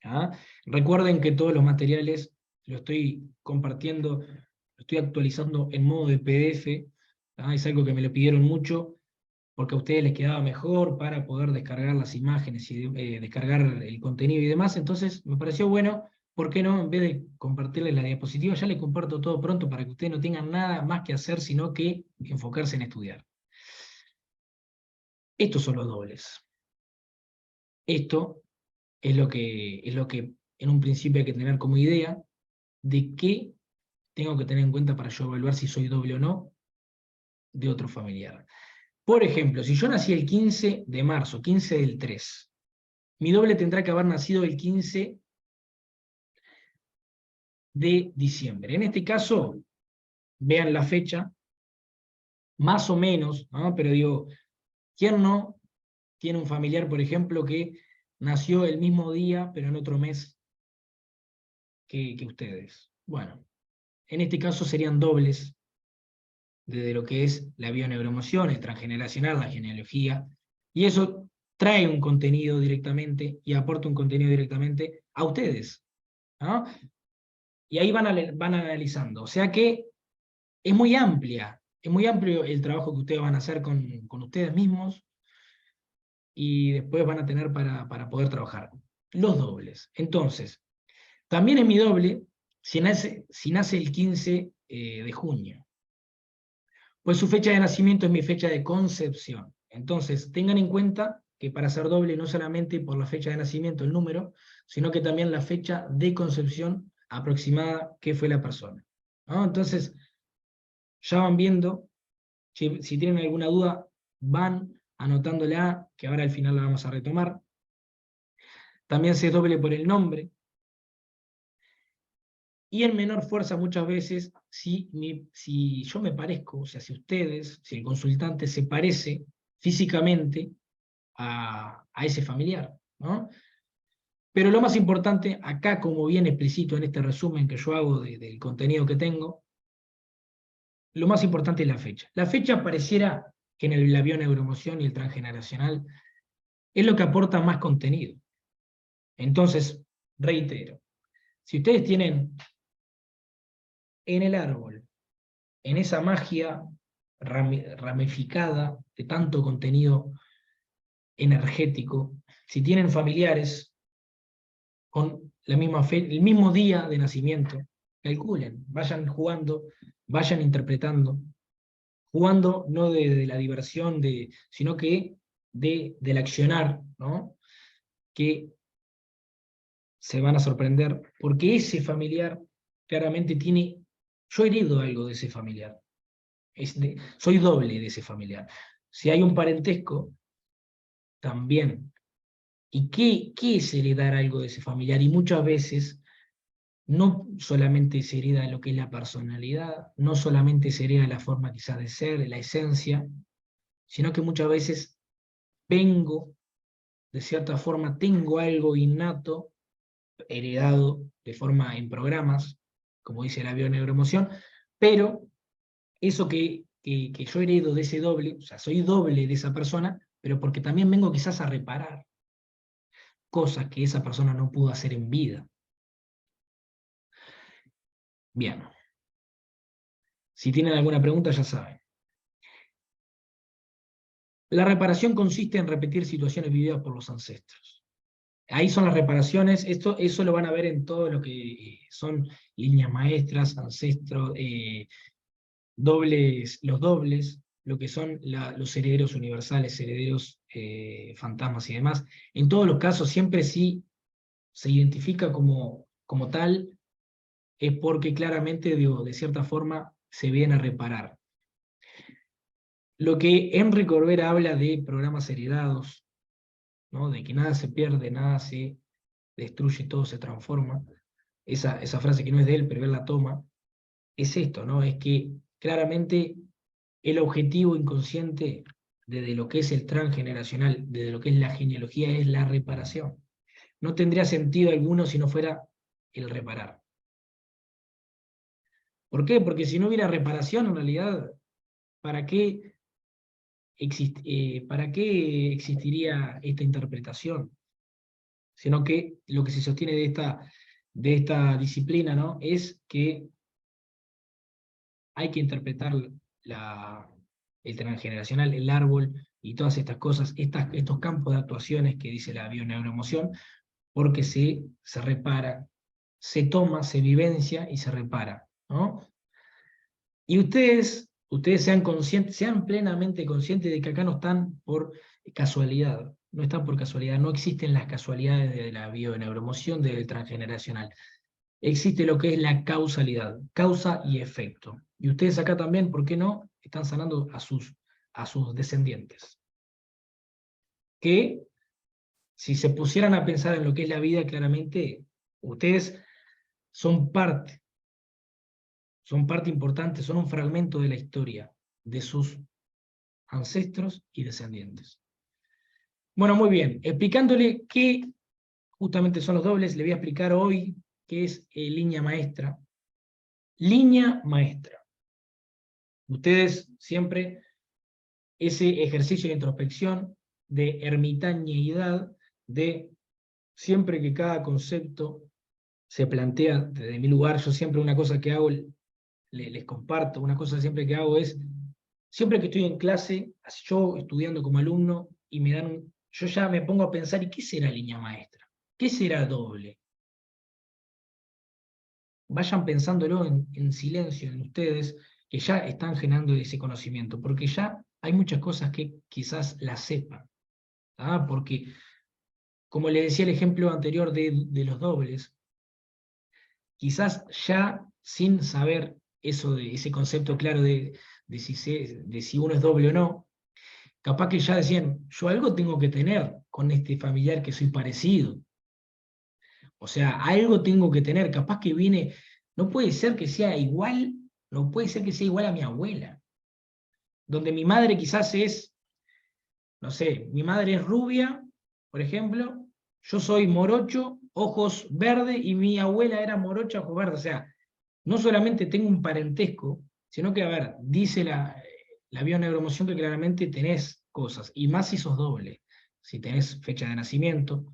¿Ah? Recuerden que todos los materiales lo estoy compartiendo, lo estoy actualizando en modo de PDF. ¿Ah? Es algo que me lo pidieron mucho, porque a ustedes les quedaba mejor para poder descargar las imágenes y descargar el contenido y demás. Entonces me pareció bueno, ¿por qué no? En vez de compartirles la diapositiva, ya les comparto todo pronto para que ustedes no tengan nada más que hacer, sino que enfocarse en estudiar. Estos son los dobles. Esto es lo que en un principio hay que tener como idea de qué tengo que tener en cuenta para yo evaluar si soy doble o no de otro familiar. Por ejemplo, si yo nací el 15 de marzo, 15 del 3, mi doble tendrá que haber nacido el 15 de diciembre. En este caso, vean la fecha, más o menos, ¿no? Pero digo, ¿quién no tiene un familiar, por ejemplo, que nació el mismo día, pero en otro mes que ustedes? Bueno, en este caso serían dobles desde lo que es la bioneuroemoción, el transgeneracional, la genealogía, y eso trae un contenido directamente y aporta un contenido directamente a ustedes, ¿no? Y ahí van analizando. O sea que es muy amplia, es muy amplio el trabajo que ustedes van a hacer con ustedes mismos y después van a tener para poder trabajar. Los dobles. Entonces, también es mi doble si nace el 15 de junio. Pues su fecha de nacimiento es mi fecha de concepción. Entonces, tengan en cuenta que para ser doble no solamente por la fecha de nacimiento, el número, sino que también la fecha de concepción aproximada que fue la persona, ¿no? Entonces, ya van viendo, si tienen alguna duda, van anotándola, que ahora al final la vamos a retomar. También se es doble por el nombre. Y en menor fuerza muchas veces si yo me parezco, o sea, si ustedes, si el consultante se parece físicamente a ese familiar, ¿no? Pero lo más importante, acá como bien explícito en este resumen que yo hago del contenido que tengo, lo más importante es la fecha. La fecha pareciera que en el avión neuroemoción y el transgeneracional es lo que aporta más contenido. Entonces, reitero, si ustedes tienen en el árbol, en esa magia ramificada de tanto contenido energético, si tienen familiares con la misma fe, el mismo día de nacimiento, calculen, vayan jugando, vayan interpretando, jugando no de la diversión, sino que del accionar, ¿no? Que se van a sorprender, porque ese familiar claramente tiene, yo heredo algo de ese familiar, soy doble de ese familiar. Si hay un parentesco, también. ¿Y qué es heredar algo de ese familiar? Y muchas veces no solamente se hereda lo que es la personalidad, no solamente se hereda la forma quizás de ser, de la esencia, sino que muchas veces vengo, de cierta forma, tengo algo innato, heredado de forma en programas, como dice la bioneuroemoción, pero eso que yo heredo de ese doble, o sea, soy doble de esa persona, pero porque también vengo quizás a reparar cosas que esa persona no pudo hacer en vida. Bien. Si tienen alguna pregunta, ya saben. La reparación consiste en repetir situaciones vividas por los ancestros. Ahí son las reparaciones, eso lo van a ver en todo lo que son líneas maestras, ancestros, los dobles, lo que son los herederos universales, herederos fantasmas y demás. En todos los casos, siempre sí se identifica como tal, es porque claramente, digo, de cierta forma, se viene a reparar. Lo que Henry Corbera habla de programas heredados, ¿no? De que nada se pierde, nada se destruye, todo se transforma. Esa frase que no es de él, pero él la toma, es esto, ¿no? Es que claramente el objetivo inconsciente desde lo que es el transgeneracional, desde lo que es la genealogía, es la reparación. No tendría sentido alguno si no fuera el reparar. ¿Por qué? Porque si no hubiera reparación, en realidad, ¿para qué, ¿para qué existiría esta interpretación? Sino que lo que se sostiene de esta disciplina, ¿no? Es que hay que interpretar el transgeneracional, el árbol, y todas estas cosas, estos campos de actuaciones que dice la bioneuroemoción, porque se repara, se toma, se vivencia y se repara, ¿no? Y ustedes sean conscientes, sean plenamente conscientes de que acá no están por casualidad, no están por casualidad, no existen las casualidades de la bioneuroemoción del transgeneracional. Existe lo que es la causalidad, causa y efecto. Y ustedes acá también, ¿por qué no? Están sanando a sus descendientes. Que si se pusieran a pensar en lo que es la vida, claramente ustedes son parte importante, son un fragmento de la historia de sus ancestros y descendientes. Bueno, muy bien. Explicándole qué justamente son los dobles, le voy a explicar hoy qué es línea maestra. Línea maestra. Ustedes siempre, ese ejercicio de introspección, de ermitañeidad, de siempre que cada concepto se plantea desde mi lugar, yo siempre una cosa que hago, les comparto, una cosa siempre que hago es, siempre que estoy en clase, yo estudiando como alumno, y me dan yo ya me pongo a pensar, ¿y qué será línea maestra? ¿Qué será doble? Vayan pensándolo en silencio en ustedes, que ya están generando ese conocimiento, porque ya hay muchas cosas que quizás las sepan. ¿Ah? Porque, como les decía el ejemplo anterior de los dobles, quizás ya sin saber eso de ese concepto claro de si uno es doble o no, capaz que ya decían, yo algo tengo que tener con este familiar que soy parecido. O sea, algo tengo que tener, capaz que viene, no puede ser que sea igual, no puede ser que sea igual a mi abuela, donde mi madre quizás es, no sé, mi madre es rubia, por ejemplo, yo soy morocho, ojos verdes, y mi abuela era morocha, ojos verdes. O sea, no solamente tengo un parentesco, sino que, a ver, dice la bioneuroemoción que claramente tenés cosas, y más si sos doble, si tenés fecha de nacimiento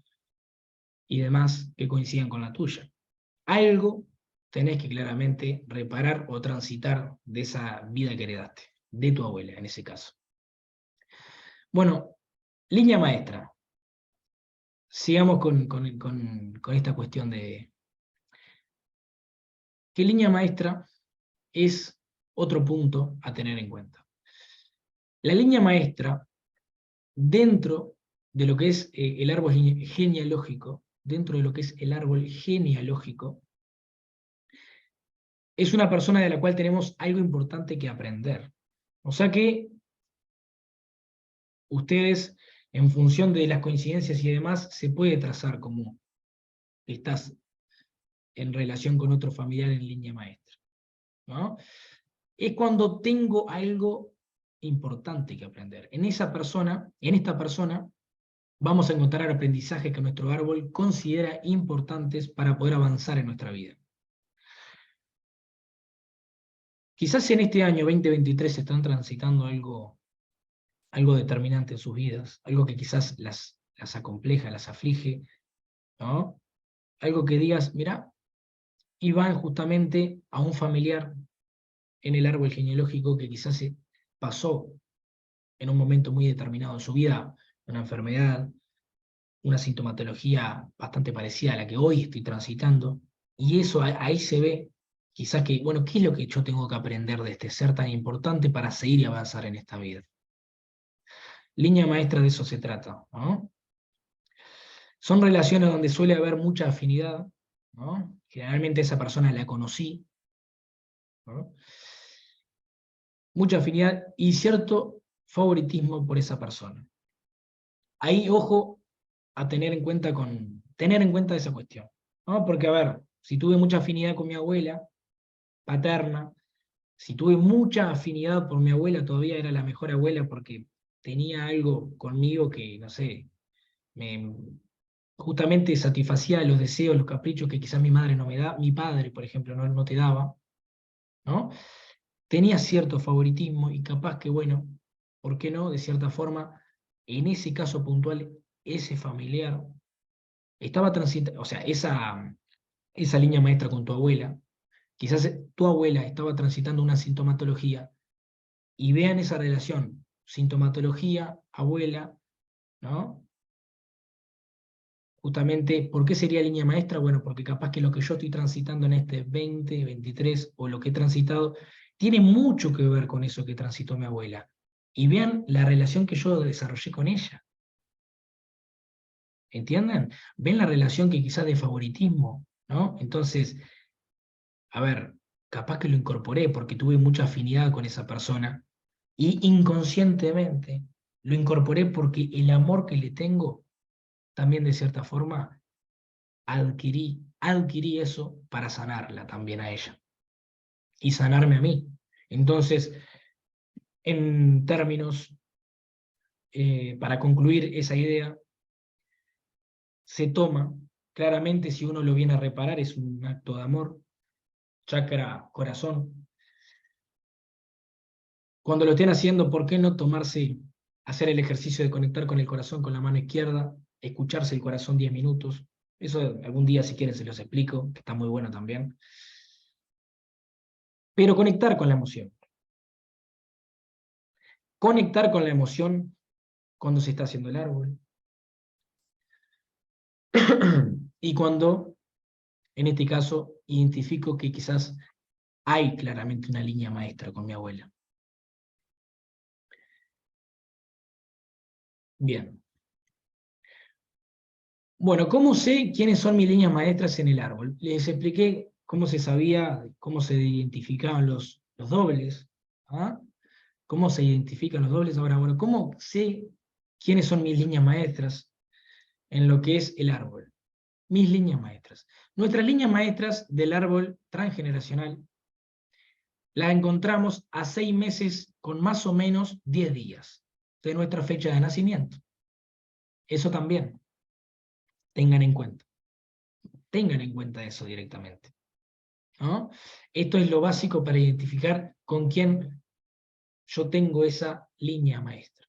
y demás que coincidan con la tuya. Algo tenés que claramente reparar o transitar de esa vida que heredaste, de tu abuela en ese caso. Bueno, línea maestra. Sigamos con esta cuestión de qué línea maestra es otro punto a tener en cuenta. La línea maestra, dentro de lo que es el árbol genealógico, dentro de lo que es el árbol genealógico, es una persona de la cual tenemos algo importante que aprender. O sea que ustedes, en función de las coincidencias y demás, se puede trazar como estás en relación con otro familiar en línea maestra, ¿no? Es cuando tengo algo importante que aprender. En esta persona, vamos a encontrar aprendizajes que nuestro árbol considera importantes para poder avanzar en nuestra vida. Quizás en este año 2023 están transitando algo determinante en sus vidas, algo que quizás las acompleja, las aflige, ¿no? Algo que digas, mira, y van justamente a un familiar en el árbol genealógico que quizás se pasó en un momento muy determinado de su vida, una enfermedad, una sintomatología bastante parecida a la que hoy estoy transitando, y eso ahí se ve, quizás que, bueno, ¿qué es lo que yo tengo que aprender de este ser tan importante para seguir y avanzar en esta vida? Línea maestra de eso se trata, ¿no? Son relaciones donde suele haber mucha afinidad, ¿no? Generalmente esa persona la conocí, ¿no? Mucha afinidad y cierto favoritismo por esa persona. Ahí, ojo, a tener en cuenta esa cuestión, ¿no? Porque, a ver, si tuve mucha afinidad con mi abuela paterna, si tuve mucha afinidad por mi abuela, todavía era la mejor abuela porque tenía algo conmigo que, no sé, me, justamente satisfacía los deseos, los caprichos que quizás mi madre no me da, mi padre, por ejemplo, no te daba, ¿no? Tenía cierto favoritismo y capaz que, bueno, ¿por qué no? De cierta forma, en ese caso puntual, ese familiar estaba transitando, o sea, esa línea maestra con tu abuela, quizás tu abuela estaba transitando una sintomatología y vean esa relación. sintomatología, abuela, ¿no? Justamente, ¿por qué sería línea maestra? Bueno, porque capaz que lo que yo estoy transitando en este 20, 23, o lo que he transitado, tiene mucho que ver con eso que transitó mi abuela. Y vean la relación que yo desarrollé con ella. ¿Entienden? Ven la relación que quizás de favoritismo, ¿no? Entonces, a ver, capaz que lo incorporé porque tuve mucha afinidad con esa persona y inconscientemente lo incorporé porque el amor que le tengo, también de cierta forma, adquirí eso para sanarla también a ella y sanarme a mí. Entonces, en términos, para concluir esa idea, se toma, claramente si uno lo viene a reparar, es un acto de amor, chakra, corazón. Cuando lo estén haciendo, ¿por qué no tomarse, hacer el ejercicio de conectar con el corazón con la mano izquierda, escucharse el corazón 10 minutos? Eso algún día, si quieren, se los explico, que está muy bueno también. Pero conectar con la emoción. Conectar con la emoción cuando se está haciendo el árbol. Y cuando, en este caso, identifico que quizás hay claramente una línea maestra con mi abuela. Bien. Bueno, ¿cómo sé quiénes son mis líneas maestras en el árbol? Les expliqué cómo se sabía, cómo se identificaban los dobles. ¿Ah? ¿Cómo se identifican los dobles? Ahora, bueno, ¿cómo sé quiénes son mis líneas maestras en lo que es el árbol? Mis líneas maestras. Nuestras líneas maestras del árbol transgeneracional las encontramos a 6 meses con más o menos 10 días de nuestra fecha de nacimiento. Eso también, tengan en cuenta. Tengan en cuenta eso directamente, ¿no? Esto es lo básico para identificar con quién yo tengo esa línea maestra,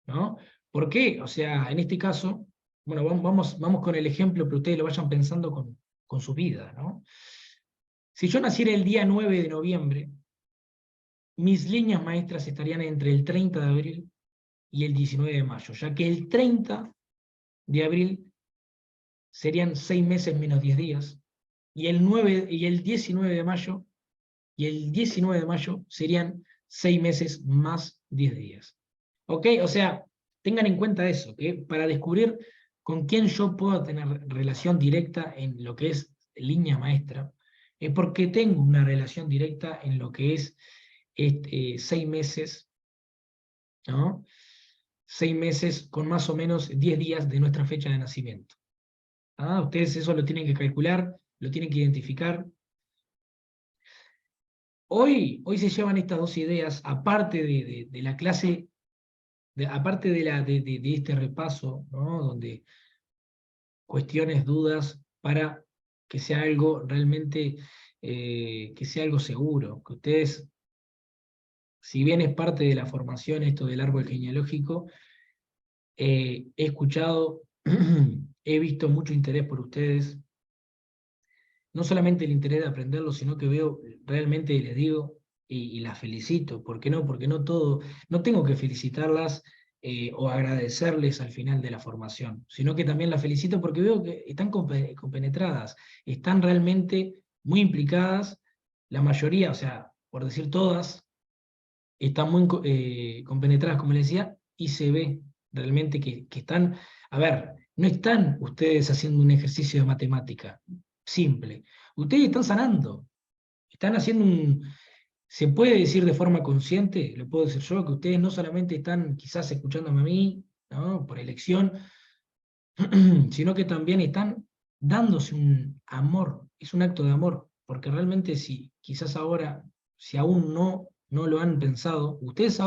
¿no? ¿Por qué? O sea, en este caso, bueno, vamos con el ejemplo, pero ustedes lo vayan pensando con su vida, ¿no? Si yo naciera el día 9 de noviembre, mis líneas maestras estarían entre el 30 de abril y el 19 de mayo, ya que el 30 de abril serían 6 meses menos 10 días, y el 19 de mayo, serían 6 meses más 10 días. ¿Ok? O sea, tengan en cuenta eso, que para descubrir con quién yo puedo tener relación directa en lo que es línea maestra, es porque tengo una relación directa en lo que es 6 meses, ¿no? 6 meses con más o menos 10 días de nuestra fecha de nacimiento. ¿Ah? Ustedes eso lo tienen que calcular, lo tienen que identificar. Hoy se llevan estas dos ideas, aparte de la clase, aparte de este repaso, ¿no? Donde cuestiones, dudas, para que sea algo realmente, que sea algo seguro, que ustedes, si bien es parte de la formación esto del árbol genealógico, he escuchado, he visto mucho interés por ustedes, no solamente el interés de aprenderlo, sino que veo, realmente les digo, y las felicito, ¿por qué no? Porque no todo, no tengo que felicitarlas o agradecerles al final de la formación, sino que también las felicito porque veo que están compenetradas, están realmente muy implicadas, la mayoría, o sea, por decir todas, están muy compenetradas, como les decía, y se ve realmente que están, a ver, no están ustedes haciendo un ejercicio de matemática simple, ustedes están sanando, están haciendo se puede decir de forma consciente, lo puedo decir yo, que ustedes no solamente están quizás escuchándome a mí, ¿no? Por elección, sino que también están dándose un amor, es un acto de amor, porque realmente si quizás ahora, si aún no lo han pensado, ustedes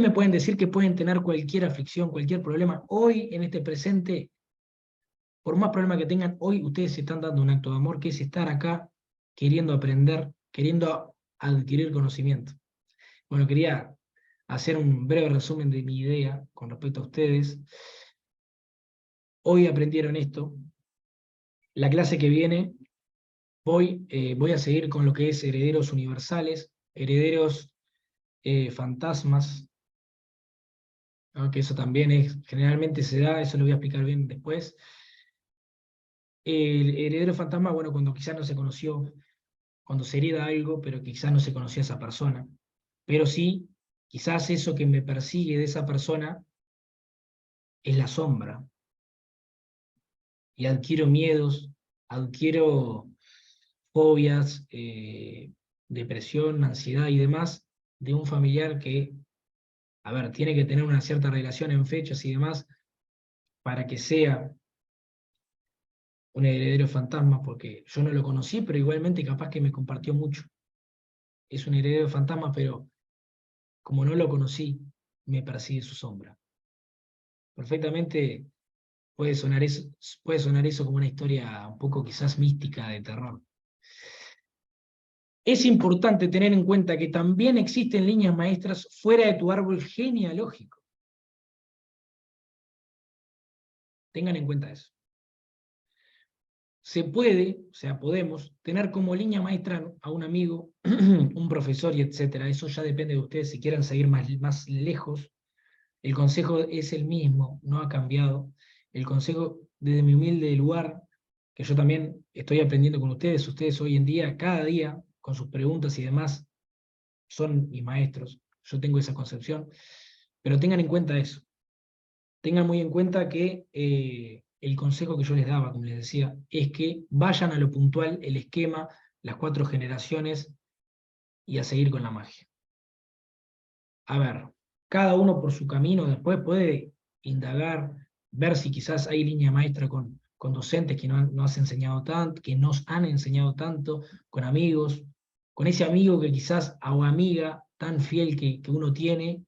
me pueden decir que pueden tener cualquier aflicción, cualquier problema, hoy en este presente, por más problema que tengan, hoy ustedes se están dando un acto de amor, que es estar acá queriendo aprender, queriendo adquirir conocimiento. Bueno, quería hacer un breve resumen de mi idea con respecto a ustedes. Hoy aprendieron esto. La clase que viene voy a seguir con lo que es herederos universales, herederos fantasmas, ¿no? Que eso también generalmente se da, eso lo voy a explicar bien después. El heredero fantasma, bueno, cuando quizás no se conoció, cuando se hereda algo, pero quizás no se conocía a esa persona. Pero sí, quizás eso que me persigue de esa persona es la sombra. Y adquiero miedos, adquiero fobias, depresión, ansiedad y demás de un familiar que, a ver, tiene que tener una cierta relación en fechas y demás para que sea un heredero fantasma, porque yo no lo conocí, pero igualmente capaz que me compartió mucho. Es un heredero fantasma, pero como no lo conocí, me persigue su sombra. Perfectamente puede sonar eso como una historia un poco quizás mística de terror. Es importante tener en cuenta que también existen líneas maestras fuera de tu árbol genealógico. Tengan en cuenta eso. Se puede, o sea, podemos tener como línea maestra a un amigo, un profesor y etcétera. Eso ya depende de ustedes si quieren seguir más lejos. El consejo es el mismo, no ha cambiado. El consejo desde mi humilde lugar, que yo también estoy aprendiendo con ustedes hoy en día, cada día, con sus preguntas y demás, son mis maestros. Yo tengo esa concepción, pero tengan en cuenta eso. Tengan muy en cuenta que el consejo que yo les daba, como les decía, es que vayan a lo puntual, el esquema, las 4 generaciones y a seguir con la magia. A ver, cada uno por su camino, después puede indagar, ver si quizás hay línea maestra con docentes que no has enseñado tanto, que nos han enseñado tanto, con amigos, con ese amigo que quizás o amiga tan fiel que uno tiene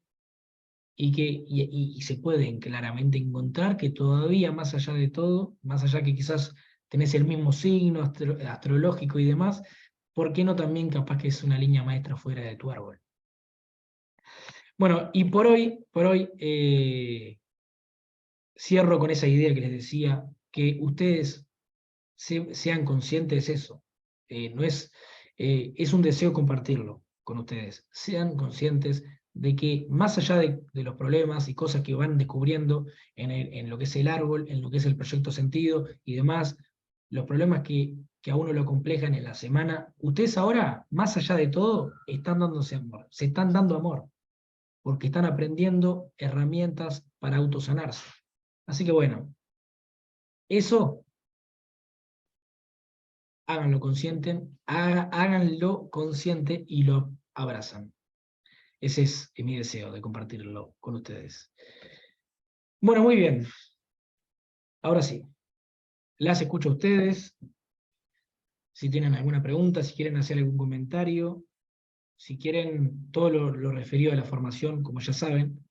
y se pueden claramente encontrar que todavía más allá de todo, más allá que quizás tenés el mismo signo astrológico y demás, ¿por qué no también capaz que es una línea maestra fuera de tu árbol? Bueno, y por hoy cierro con esa idea que les decía, que ustedes sean conscientes de eso. No es, es un deseo compartirlo con ustedes. Sean conscientes de que más allá de los problemas y cosas que van descubriendo en lo que es el árbol, en lo que es el proyecto sentido y demás, los problemas que a uno lo complejan en la semana, ustedes ahora, más allá de todo, están dándose amor, se están dando amor, porque están aprendiendo herramientas para autosanarse. Así que bueno, eso háganlo consciente y lo abrazan. Ese es mi deseo de compartirlo con ustedes. Bueno, muy bien. Ahora sí, las escucho a ustedes. Si tienen alguna pregunta, si quieren hacer algún comentario, si quieren todo lo referido a la formación, como ya saben,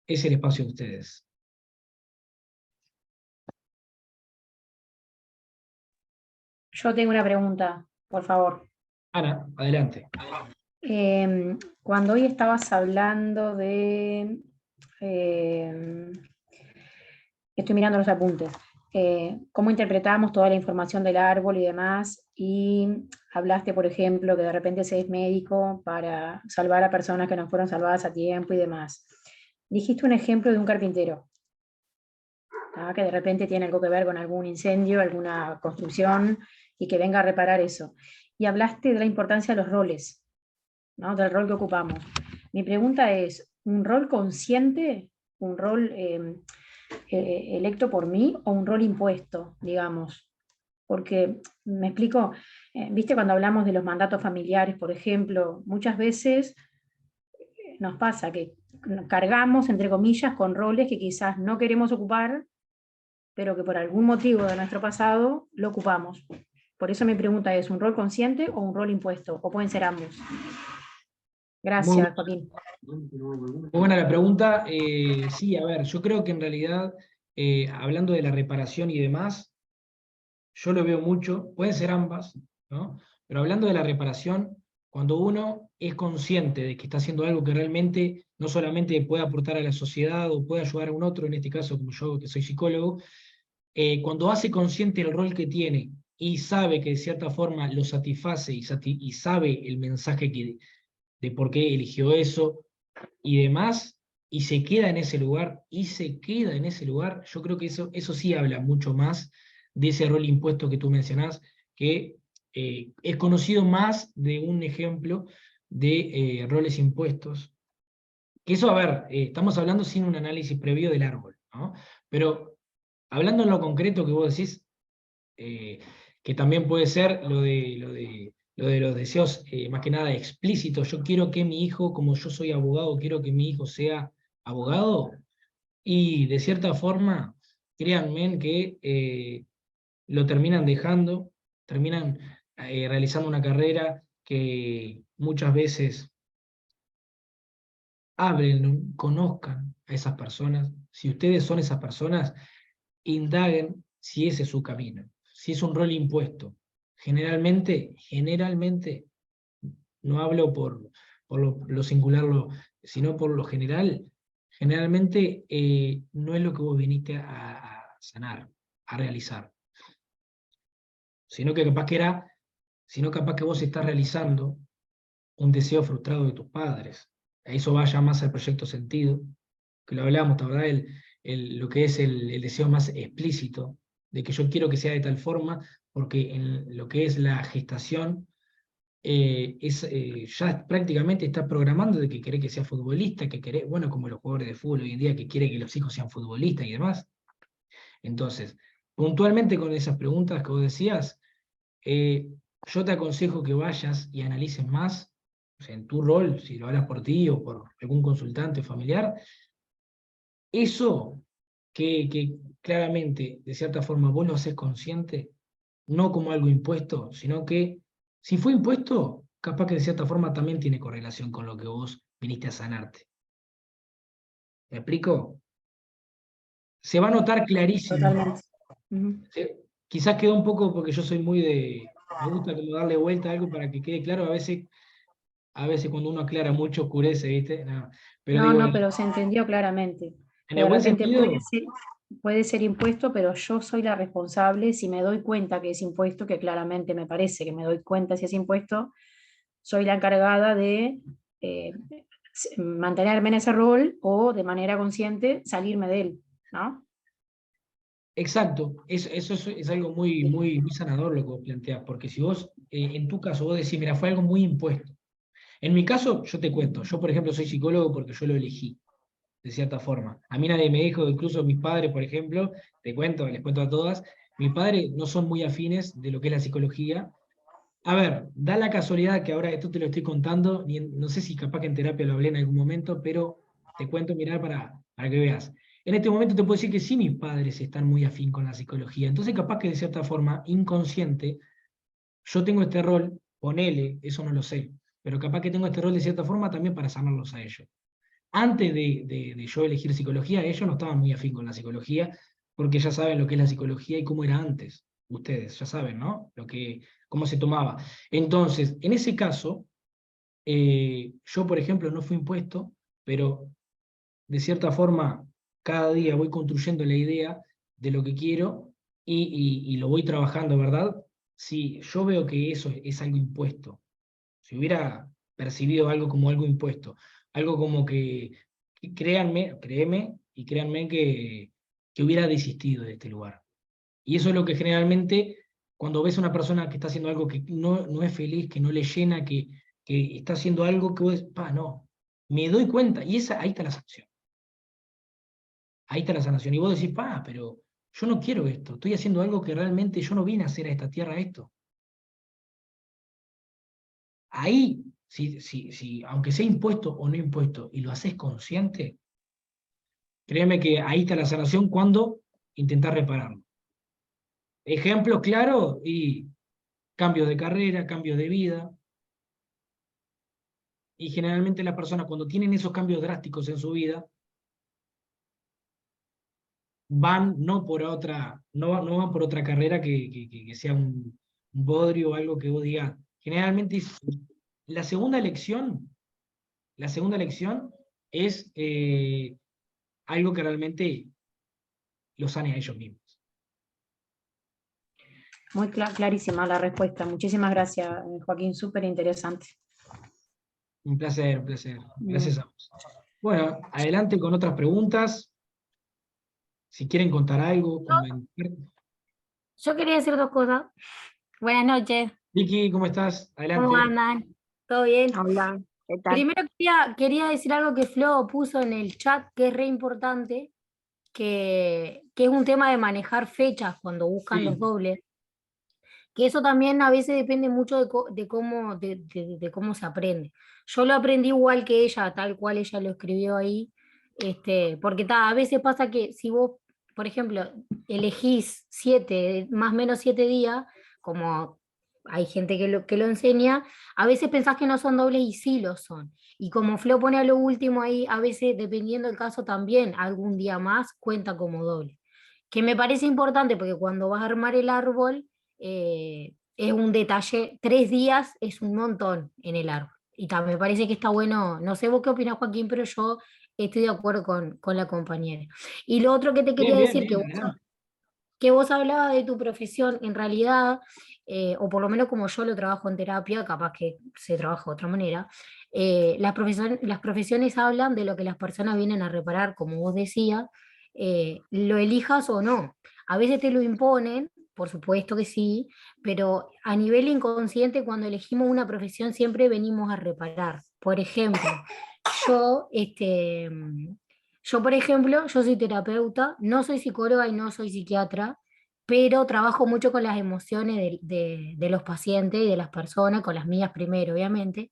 es el espacio de ustedes. Yo tengo una pregunta, por favor. Ana, adelante. Cuando hoy estabas hablando de... estoy mirando los apuntes. Cómo interpretamos toda la información del árbol y demás, y hablaste, por ejemplo, que de repente se es médico para salvar a personas que no fueron salvadas a tiempo y demás. Dijiste un ejemplo de un carpintero, ¿tá? Que de repente tiene algo que ver con algún incendio, alguna construcción, y que venga a reparar eso. Y hablaste de la importancia de los roles, ¿no? Del rol que ocupamos. Mi pregunta es, ¿un rol consciente, un rol electo por mí o un rol impuesto, digamos? Porque, me explico, viste cuando hablamos de los mandatos familiares, por ejemplo, muchas veces nos pasa que cargamos, entre comillas, con roles que quizás no queremos ocupar, pero que por algún motivo de nuestro pasado lo ocupamos. Por eso mi pregunta es, ¿un rol consciente o un rol impuesto? ¿O pueden ser ambos? Muy, Gracias, Joaquín. muy buena la pregunta. Sí, a ver, yo creo que en realidad, hablando de la reparación y demás, yo lo veo mucho, pueden ser ambas, ¿no? Pero hablando de la reparación, cuando uno es consciente de que está haciendo algo que realmente no solamente puede aportar a la sociedad o puede ayudar a un otro, en este caso como yo que soy psicólogo, cuando hace consciente el rol que tiene y sabe que de cierta forma lo satisface y sabe el mensaje de por qué eligió eso y demás, y se queda en ese lugar, yo creo que eso sí habla mucho más de ese rol impuesto que tú mencionás, que es conocido más de un ejemplo de roles impuestos. Que eso, a ver, estamos hablando sin un análisis previo del árbol, ¿no? Pero hablando en lo concreto que vos decís, eh, que también puede ser lo de los deseos, más que nada explícitos. Yo quiero que mi hijo, como yo soy abogado, quiero que mi hijo sea abogado, y de cierta forma, créanme que lo terminan dejando, terminan realizando una carrera que muchas veces hablen, conozcan a esas personas. Si ustedes son esas personas, indaguen si ese es su camino, si es un rol impuesto. Generalmente, no hablo por lo singular, sino por lo general, generalmente no es lo que vos viniste a sanar, a realizar, sino que capaz que vos estás realizando un deseo frustrado de tus padres. A eso vaya más al proyecto sentido, que lo hablábamos, ¿verdad? Lo que es el deseo más explícito, de que yo quiero que sea de tal forma, porque en lo que es la gestación, ya prácticamente está programando de que quiere que sea futbolista, que quiere, bueno, como los jugadores de fútbol hoy en día, que quiere que los hijos sean futbolistas y demás. Entonces, puntualmente con esas preguntas que vos decías, eh, yo te aconsejo que vayas y analices más, o sea, en tu rol, si lo hablas por ti o por algún consultante familiar, eso que claramente, de cierta forma, vos lo haces consciente, no como algo impuesto, sino que si fue impuesto, capaz que de cierta forma también tiene correlación con lo que vos viniste a sanarte. ¿Me explico? Se va a notar clarísimo. Totalmente. Ujú. Quizás quedó un poco porque yo soy muy de... Me gusta como darle vuelta a algo para que quede claro. A veces cuando uno aclara mucho oscurece, ¿viste? No, pero No, digo, no, pero se entendió claramente. en Que el de buen repente sentido, puede ser impuesto, pero yo soy la responsable si me doy cuenta que es impuesto, que claramente me parece que me doy cuenta si es impuesto, soy la encargada de eh, mantenerme en ese rol o de manera consciente salirme de él, ¿no? exacto, eso es algo muy, muy, muy sanador lo que vos planteás, porque si vos, en tu caso, vos decís, mira, fue algo muy impuesto. En mi caso, yo te cuento, yo por ejemplo soy psicólogo porque yo lo elegí, de cierta forma. A mí nadie me dijo, incluso mis padres, por ejemplo, te cuento, les cuento a todas, mis padres no son muy afines de lo que es la psicología. A ver, da la casualidad que ahora esto te lo estoy contando, no sé si capaz que en terapia lo hablé en algún momento, pero te cuento, mirá, para que veas. En este momento te puedo decir que sí, mis padres están muy afín con la psicología. Entonces, capaz que de cierta forma, inconsciente, yo tengo este rol, ponele, eso no lo sé, pero capaz que tengo este rol de cierta forma también para sanarlos a ellos. Antes de yo elegir psicología, ellos no estaban muy afín con la psicología, porque ya saben lo que es la psicología y cómo era antes. Ustedes ya saben, ¿no? Cómo se tomaba. Entonces, en ese caso, yo, por ejemplo, no fui impuesto, pero de cierta forma, cada día voy construyendo la idea de lo que quiero y lo voy trabajando, ¿verdad? Si yo veo que eso es algo impuesto, si hubiera percibido algo como algo impuesto, algo como que créeme y créanme que hubiera desistido de este lugar. Y eso es lo que generalmente, cuando ves a una persona que está haciendo algo que no es feliz, que no le llena, que está haciendo algo que vos decís, pa, no, me doy cuenta, y ahí está la sanción. Ahí está la sanación. Y vos decís, pa, pero yo no quiero esto, estoy haciendo algo que realmente yo no vine a hacer a esta tierra esto. Ahí, aunque sea impuesto o no impuesto, y lo haces consciente, créeme que ahí está la sanación cuando intentás repararlo. Ejemplos claros y cambios de carrera, cambios de vida. Y generalmente las personas cuando tienen esos cambios drásticos en su vida, van no por otra, no van por otra carrera que sea un bodrio o algo que vos digas. Generalmente la segunda elección, la segunda elección es algo que realmente los sane a ellos mismos. Muy clarísima la respuesta. Muchísimas gracias, Joaquín, súper interesante. Un placer, un placer. Bien. Gracias a vos. Bueno, adelante con otras preguntas. Si quieren contar algo, comentar. Yo quería decir dos cosas. Buenas noches, Vicky, ¿cómo estás? ¿cómo Adelante. andan? ¿Todo bien? Hola, ¿qué tal? Primero quería decir algo que Flo puso en el chat, que es re importante, que es un tema de manejar fechas cuando buscan los Sí, dobles, que eso también a veces depende mucho de cómo se aprende. Yo lo aprendí igual que ella, tal cual ella lo escribió ahí, porque a veces pasa que si vos, por ejemplo, elegís 7, más o menos 7 días, como hay gente que lo enseña, a veces pensás que no son dobles y sí lo son. Y como Flo pone a lo último ahí, a veces, dependiendo del caso también, algún día más cuenta como doble. Que me parece importante porque cuando vas a armar el árbol, es un detalle, 3 días es un montón en el árbol. Y me parece que está bueno, no sé vos qué opinás, Joaquín, pero yo estoy de acuerdo con la compañera. Y lo otro que te bien, quería bien, decir, bien, adelante. que vos hablabas de tu profesión, en realidad, o por lo menos como yo lo trabajo en terapia, capaz que se trabaja de otra manera, las profesiones hablan de lo que las personas vienen a reparar, como vos decías, lo elijas o no. A veces te lo imponen, por supuesto que sí, pero a nivel inconsciente, cuando elegimos una profesión, siempre venimos a reparar. Por ejemplo, yo, yo, por ejemplo, yo soy terapeuta, no soy psicóloga y no soy psiquiatra, pero trabajo mucho con las emociones de los pacientes y de las personas, con las mías primero, obviamente.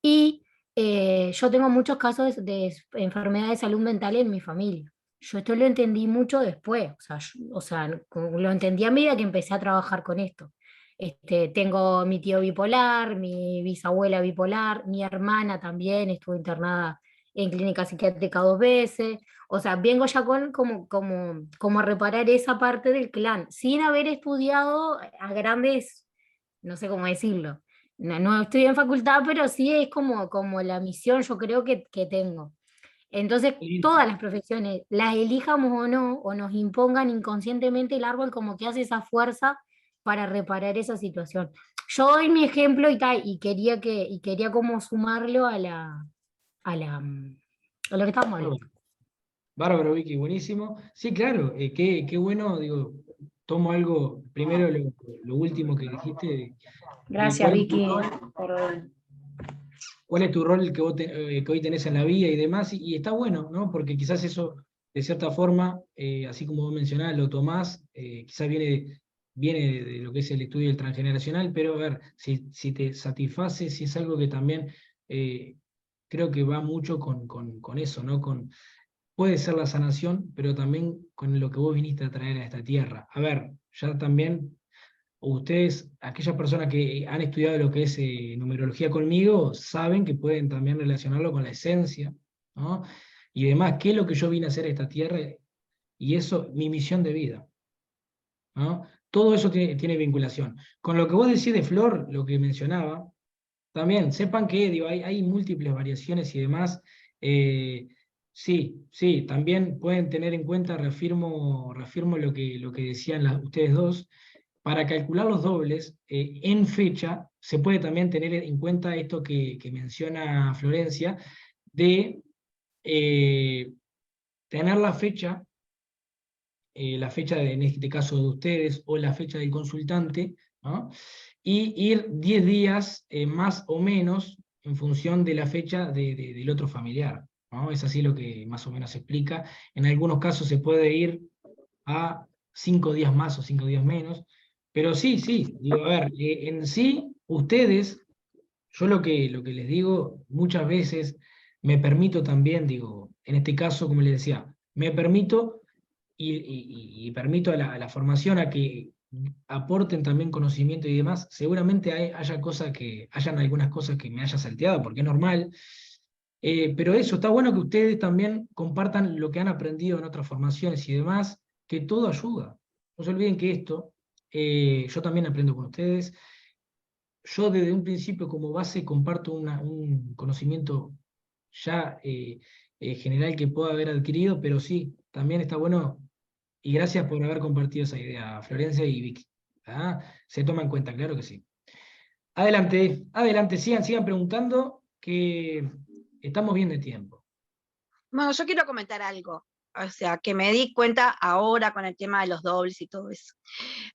Y yo tengo muchos casos de enfermedad de salud mental en mi familia. Yo esto lo entendí mucho después, o sea, como lo entendí a medida que empecé a trabajar con esto. Tengo mi tío bipolar, mi bisabuela bipolar, mi hermana también estuvo internada en clínica psiquiátrica 2 veces. O sea, vengo ya como a reparar esa parte del clan, sin haber estudiado a grandes, no sé cómo decirlo. No estoy en facultad, pero sí es como la misión yo creo que tengo. Entonces, Listo. todas las profesiones, las elijamos o no, o nos impongan inconscientemente, el árbol como que hace esa fuerza para reparar esa situación. Yo doy mi ejemplo y quería como sumarlo a lo que estamos hablando. Bárbaro, bárbaro, Vicky, buenísimo. Sí, claro, qué bueno, digo, tomo algo, primero lo último que dijiste, de Gracias, Vicky, por... cuál es tu rol que hoy tenés en la vida y demás, y está bueno, ¿no? Porque quizás eso, de cierta forma, así como vos mencionás, lo tomás, quizás viene de lo que es el estudio del transgeneracional, pero a ver, si te satisface, si es algo que también creo que va mucho con eso, ¿no? Puede ser la sanación, pero también con lo que vos viniste a traer a esta tierra. A ver, ya también ustedes, aquellas personas que han estudiado lo que es numerología conmigo, saben que pueden también relacionarlo con la esencia, ¿no? Y demás, qué es lo que yo vine a hacer a esta tierra y eso, mi misión de vida, ¿no? Todo eso tiene vinculación. Con lo que vos decís de Flor, lo que mencionaba, también sepan que digo, hay múltiples variaciones y demás. eh, sí, sí, también pueden tener en cuenta, reafirmo lo que decían ustedes dos, para calcular los dobles en fecha, se puede también tener en cuenta esto que menciona Florencia, de eh, tener la fecha en este caso de ustedes o la fecha del consultante, ¿no? Y ir 10 días más o menos en función de la fecha del otro familiar, ¿no? Es así lo que más o menos se explica. En algunos casos se puede ir a 5 días más o 5 días menos, pero sí, sí, digo, a ver, en sí, ustedes, yo lo que les digo muchas veces, me permito también, digo, en este caso, como les decía, me permito y permito a la formación a que aporten también conocimiento y demás, seguramente hayan algunas cosas que me haya salteado, porque es normal, pero eso, está bueno que ustedes también compartan lo que han aprendido en otras formaciones y demás, que todo ayuda. No se olviden que esto, yo también aprendo con ustedes. Yo desde un principio como base comparto un conocimiento ya general que puedo haber adquirido, pero sí, también está bueno, y gracias por haber compartido esa idea, Florencia y Vicky. ¿Ah? Se toma en cuenta, claro que sí. Adelante, adelante, sigan preguntando, que estamos bien de tiempo. Bueno, yo quiero comentar algo, o sea, que me di cuenta ahora con el tema de los dobles y todo eso.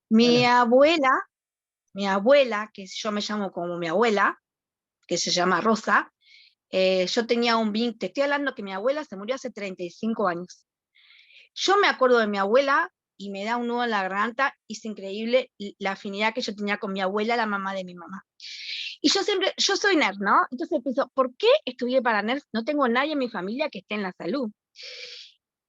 Mi abuela, que yo me llamo como mi abuela, que se llama Rosa, yo tenía un vínculo, te estoy hablando que mi abuela se murió hace 35 años. Yo me acuerdo de mi abuela y me da un nudo en la garganta, y es increíble la afinidad que yo tenía con mi abuela, la mamá de mi mamá. Y yo soy nerd, ¿no? Entonces pienso, ¿por qué estudié para nerd? No tengo nadie en mi familia que esté en la salud.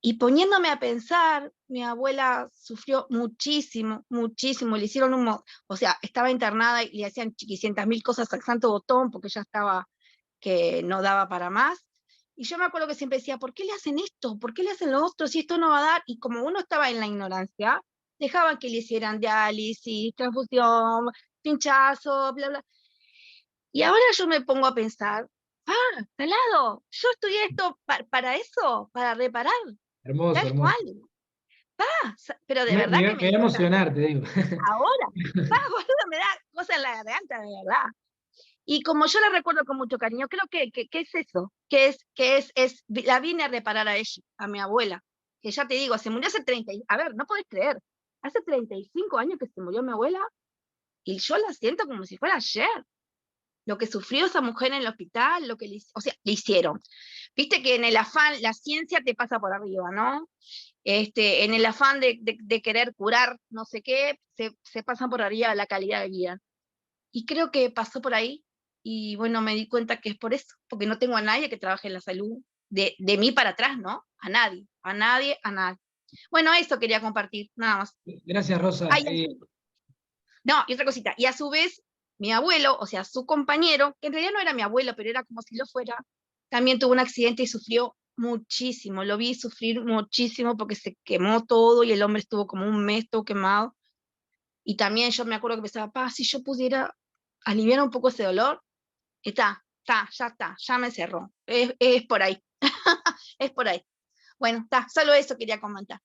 Y poniéndome a pensar, mi abuela sufrió muchísimo, muchísimo, le hicieron o sea, estaba internada y le hacían chiquicientas mil cosas al santo botón, porque ya estaba que no daba para más. Y yo me acuerdo que siempre decía, ¿por qué le hacen esto? ¿Por qué le hacen lo otro si esto no va a dar? Y como uno estaba en la ignorancia, dejaban que le hicieran diálisis, transfusión, pinchazo, bla, bla. Y ahora yo me pongo a pensar, Salado, yo estudié esto para eso, para reparar, Hermoso, tal hermoso. cual. Pero de Me verdad que voy a emocionar, te digo. ahora, boludo, me da cosa en la garganta, de verdad. Y como yo la recuerdo con mucho cariño, creo que es eso, la vine a reparar a ella, a mi abuela, que ya te digo, se murió hace a ver, no podés creer, hace 35 años que se murió mi abuela, y yo la siento como si fuera ayer. Lo que sufrió esa mujer en el hospital, lo que le hicieron. Viste que en el afán, la ciencia te pasa por arriba, ¿no? En el afán de querer curar no sé qué, se pasan por arriba la calidad de vida. Y creo que pasó por ahí, y bueno, me di cuenta que es por eso, porque no tengo a nadie que trabaje en la salud, de mí para atrás, ¿no? A nadie, a nadie, a nadie. Bueno, eso quería compartir, nada más. Gracias, Rosa. No, y otra cosita, y a su vez, mi abuelo, o sea, su compañero, que en realidad no era mi abuelo, pero era como si lo fuera, también tuvo un accidente y sufrió muchísimo, lo vi sufrir muchísimo porque se quemó todo y el hombre estuvo como un mes todo quemado. Y también yo me acuerdo que pensaba, si yo pudiera aliviar un poco ese dolor, ya me cerró, es por ahí, es por ahí. Bueno, solo eso quería comentar.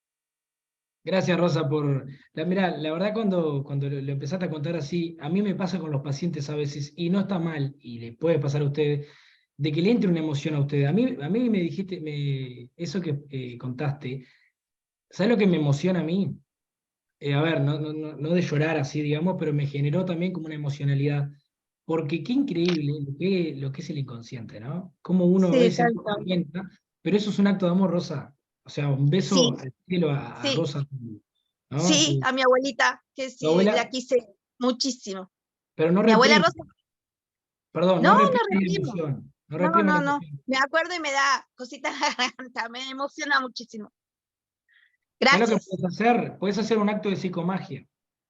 Gracias, Rosa, por... Mirá, la verdad cuando lo empezaste a contar así, a mí me pasa con los pacientes a veces, y no está mal, y le puede pasar a ustedes, de que le entre una emoción a ustedes. A mí me dijiste, eso que contaste, ¿sabes lo que me emociona a mí? A ver, no de llorar así, digamos, pero me generó también como una emocionalidad. Porque qué increíble lo que es el inconsciente, ¿no? Como uno a Sí, veces tal no se cual. da cuenta, pero eso es un acto de amor, Rosa. O sea, un Sí, beso al cielo a sí, Rosa, ¿no? sí, a mi abuelita, que Tu sí, la abuela, quise muchísimo. pero no Mi abuela reprime, Rosa, perdón, no, no no reprime la reprimo. emoción, no No, reprime la no, no. emoción. Me acuerdo y me da cositas en la garganta, me emociona muchísimo. ¿Sabes lo que Gracias. puedes hacer? Puedes hacer un acto de psicomagia.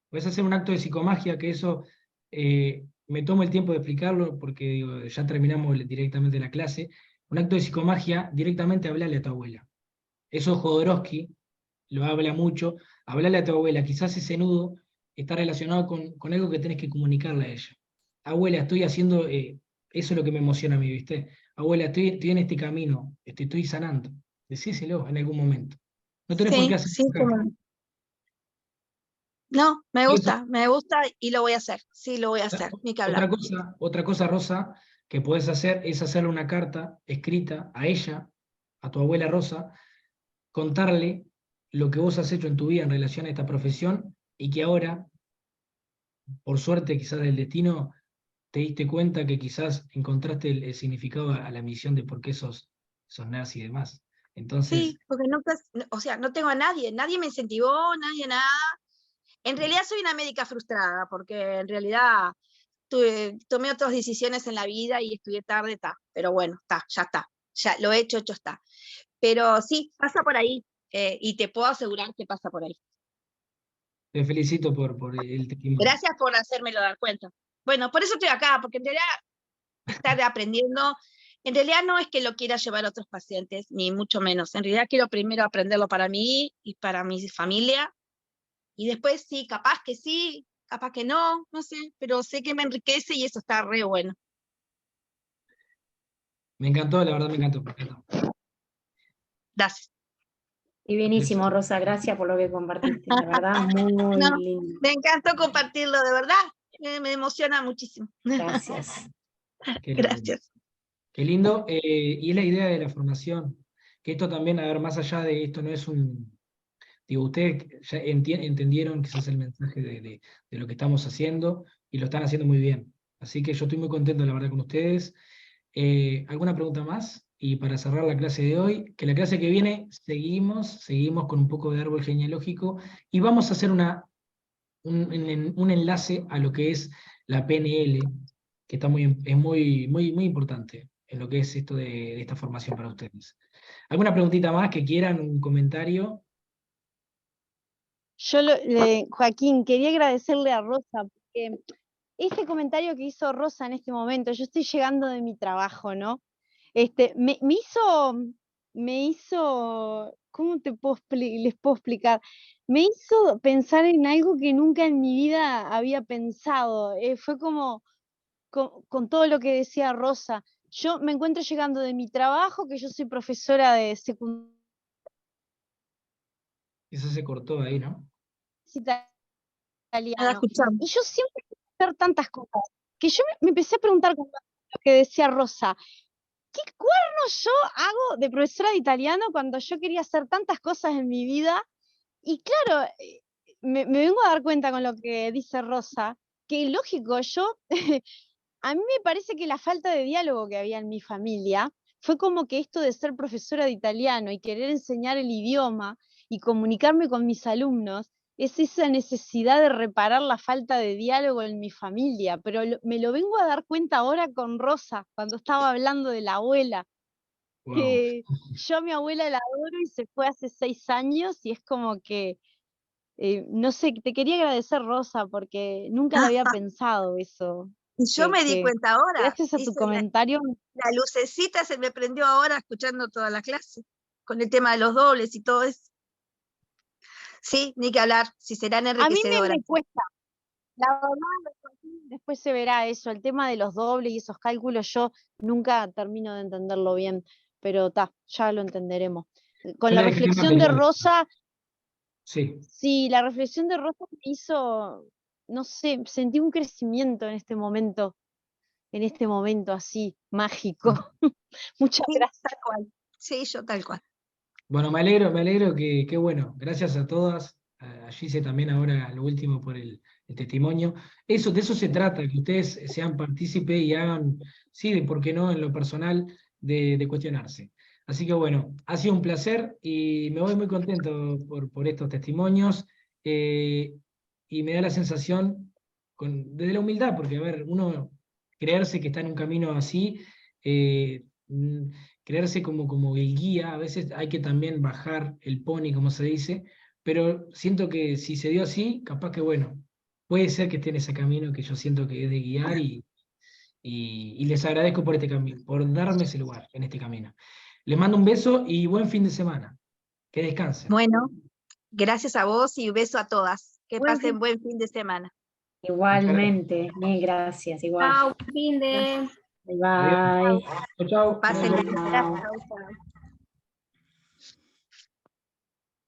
Puedes hacer un acto de psicomagia, que eso me tomo el tiempo de explicarlo porque digo, ya terminamos directamente la clase. Un acto de psicomagia, directamente hablarle a tu abuela. Eso Jodorowsky lo habla mucho. Hablarle a tu abuela, quizás ese nudo está relacionado con algo que tenés que comunicarle a ella. Abuela, estoy haciendo, eso es lo que me emociona a mí, ¿viste? Abuela, estoy en este camino, estoy sanando. Decíselo en algún momento. No tenés por qué Sí, hacerlo sí, acá. como no. No, Eso, me gusta y lo voy a hacer. Sí, lo voy a hacer, ni que hablar. otra cosa, Rosa, que podés hacer es hacerle una carta escrita a ella, a tu abuela Rosa, contarle lo que vos has hecho en tu vida en relación a esta profesión y que ahora, por suerte quizás del destino, te diste cuenta que quizás encontraste el significado a la misión de por qué sos nurse y demás. Entonces, Sí, porque nunca, o sea, no tengo a nadie, nadie me incentivó, nadie nada. En realidad soy una médica frustrada, porque en realidad tomé otras decisiones en la vida y estudié tarde, pero bueno, ya lo he hecho está. Pero sí, pasa por ahí, y te puedo asegurar que pasa por ahí. te felicito por el testimonio. Gracias por hacérmelo dar cuenta. Bueno, por eso estoy acá, porque en realidad estar aprendiendo, en realidad no es que lo quiera llevar a otros pacientes, ni mucho menos. En realidad quiero primero aprenderlo para mí y para mi familia, y después sí, capaz que no sé, pero sé que me enriquece y eso está re bueno. Me encantó, la verdad me encantó. Me encantó. Gracias. Y bienísimo, Rosa, gracias por lo que compartiste, la verdad, muy No, lindo. me encantó compartirlo, de verdad, me emociona muchísimo. Gracias. Qué lindo. Gracias. Qué lindo. Y es la idea de la formación, que esto también, a ver, más allá de esto, no es un... Digo, ustedes ya entendieron que ese es el mensaje de lo que estamos haciendo y lo están haciendo muy bien. Así que yo estoy muy contento, la verdad, con ustedes. ¿Alguna pregunta más? Y para cerrar la clase de hoy, que la clase que viene seguimos con un poco de árbol genealógico y vamos a hacer un enlace a lo que es la PNL, que está es muy importante en lo que es esto de esta formación para ustedes. ¿Alguna preguntita más que quieran, un comentario? Yo, Joaquín, quería agradecerle a Rosa, porque este comentario que hizo Rosa en este momento, yo estoy llegando de mi trabajo, ¿no? Me hizo, ¿cómo les puedo explicar? Me hizo pensar en algo que nunca en mi vida había pensado. Fue como con todo lo que decía Rosa. Yo me encuentro llegando de mi trabajo, que yo soy profesora de secundaria Eso se cortó ahí, ¿no? Nada, italiano, escuchamos. y yo siempre quise hacer tantas cosas, que yo me empecé a preguntar con lo que decía Rosa, ¿qué cuernos yo hago de profesora de italiano cuando yo quería hacer tantas cosas en mi vida? Y claro, me vengo a dar cuenta con lo que dice Rosa, que lógico, a mí me parece que la falta de diálogo que había en mi familia fue como que esto de ser profesora de italiano y querer enseñar el idioma y comunicarme con mis alumnos, es esa necesidad de reparar la falta de diálogo en mi familia, pero me lo vengo a dar cuenta ahora con Rosa, cuando estaba hablando de la abuela, Wow. que yo a mi abuela la adoro y se fue hace 6 años y es como que, no sé, te quería agradecer, Rosa, porque nunca lo había pensado eso, Y yo me di que cuenta ahora, gracias a tu hice comentario. la lucecita se me prendió ahora escuchando toda la clase, con el tema de los dobles y todo eso. Sí, ni que hablar, si serán A mí enriquecedoras. me cuesta, la verdad, después se verá eso, el tema de los dobles y esos cálculos, yo nunca termino de entenderlo bien, pero ya lo entenderemos. Con Yo la le dejé el reflexión de material. Rosa, Sí. sí, la reflexión de Rosa me hizo, no sé, sentí un crecimiento en este momento así, mágico. Muchas Sí, gracias. tal cual. Sí, yo tal cual. Bueno, me alegro qué bueno. Gracias a todas. A Gise también ahora lo último por el testimonio. De eso se trata, que ustedes sean partícipes y hagan, sí, de por qué no, en lo personal, de cuestionarse. Así que bueno, ha sido un placer y me voy muy contento por estos testimonios. Y me da la sensación, desde la humildad, porque a ver, uno creerse que está en un camino así, eh, creerse como el guía, a veces hay que también bajar el pony, como se dice, pero siento que si se dio así, capaz que bueno, puede ser que esté en ese camino que yo siento que es de guiar y les agradezco por este camino, por darme ese lugar en este camino. Les mando un beso y buen fin de semana. Que descansen. Bueno, gracias a vos y beso a todas. Que Buen pasen fin. buen fin de semana. Igualmente, mil gracias, igual. Chau, fin de... Bye Adiós. bye. Chau, chau. Pasen Chao, bien. chao. Chau, chau.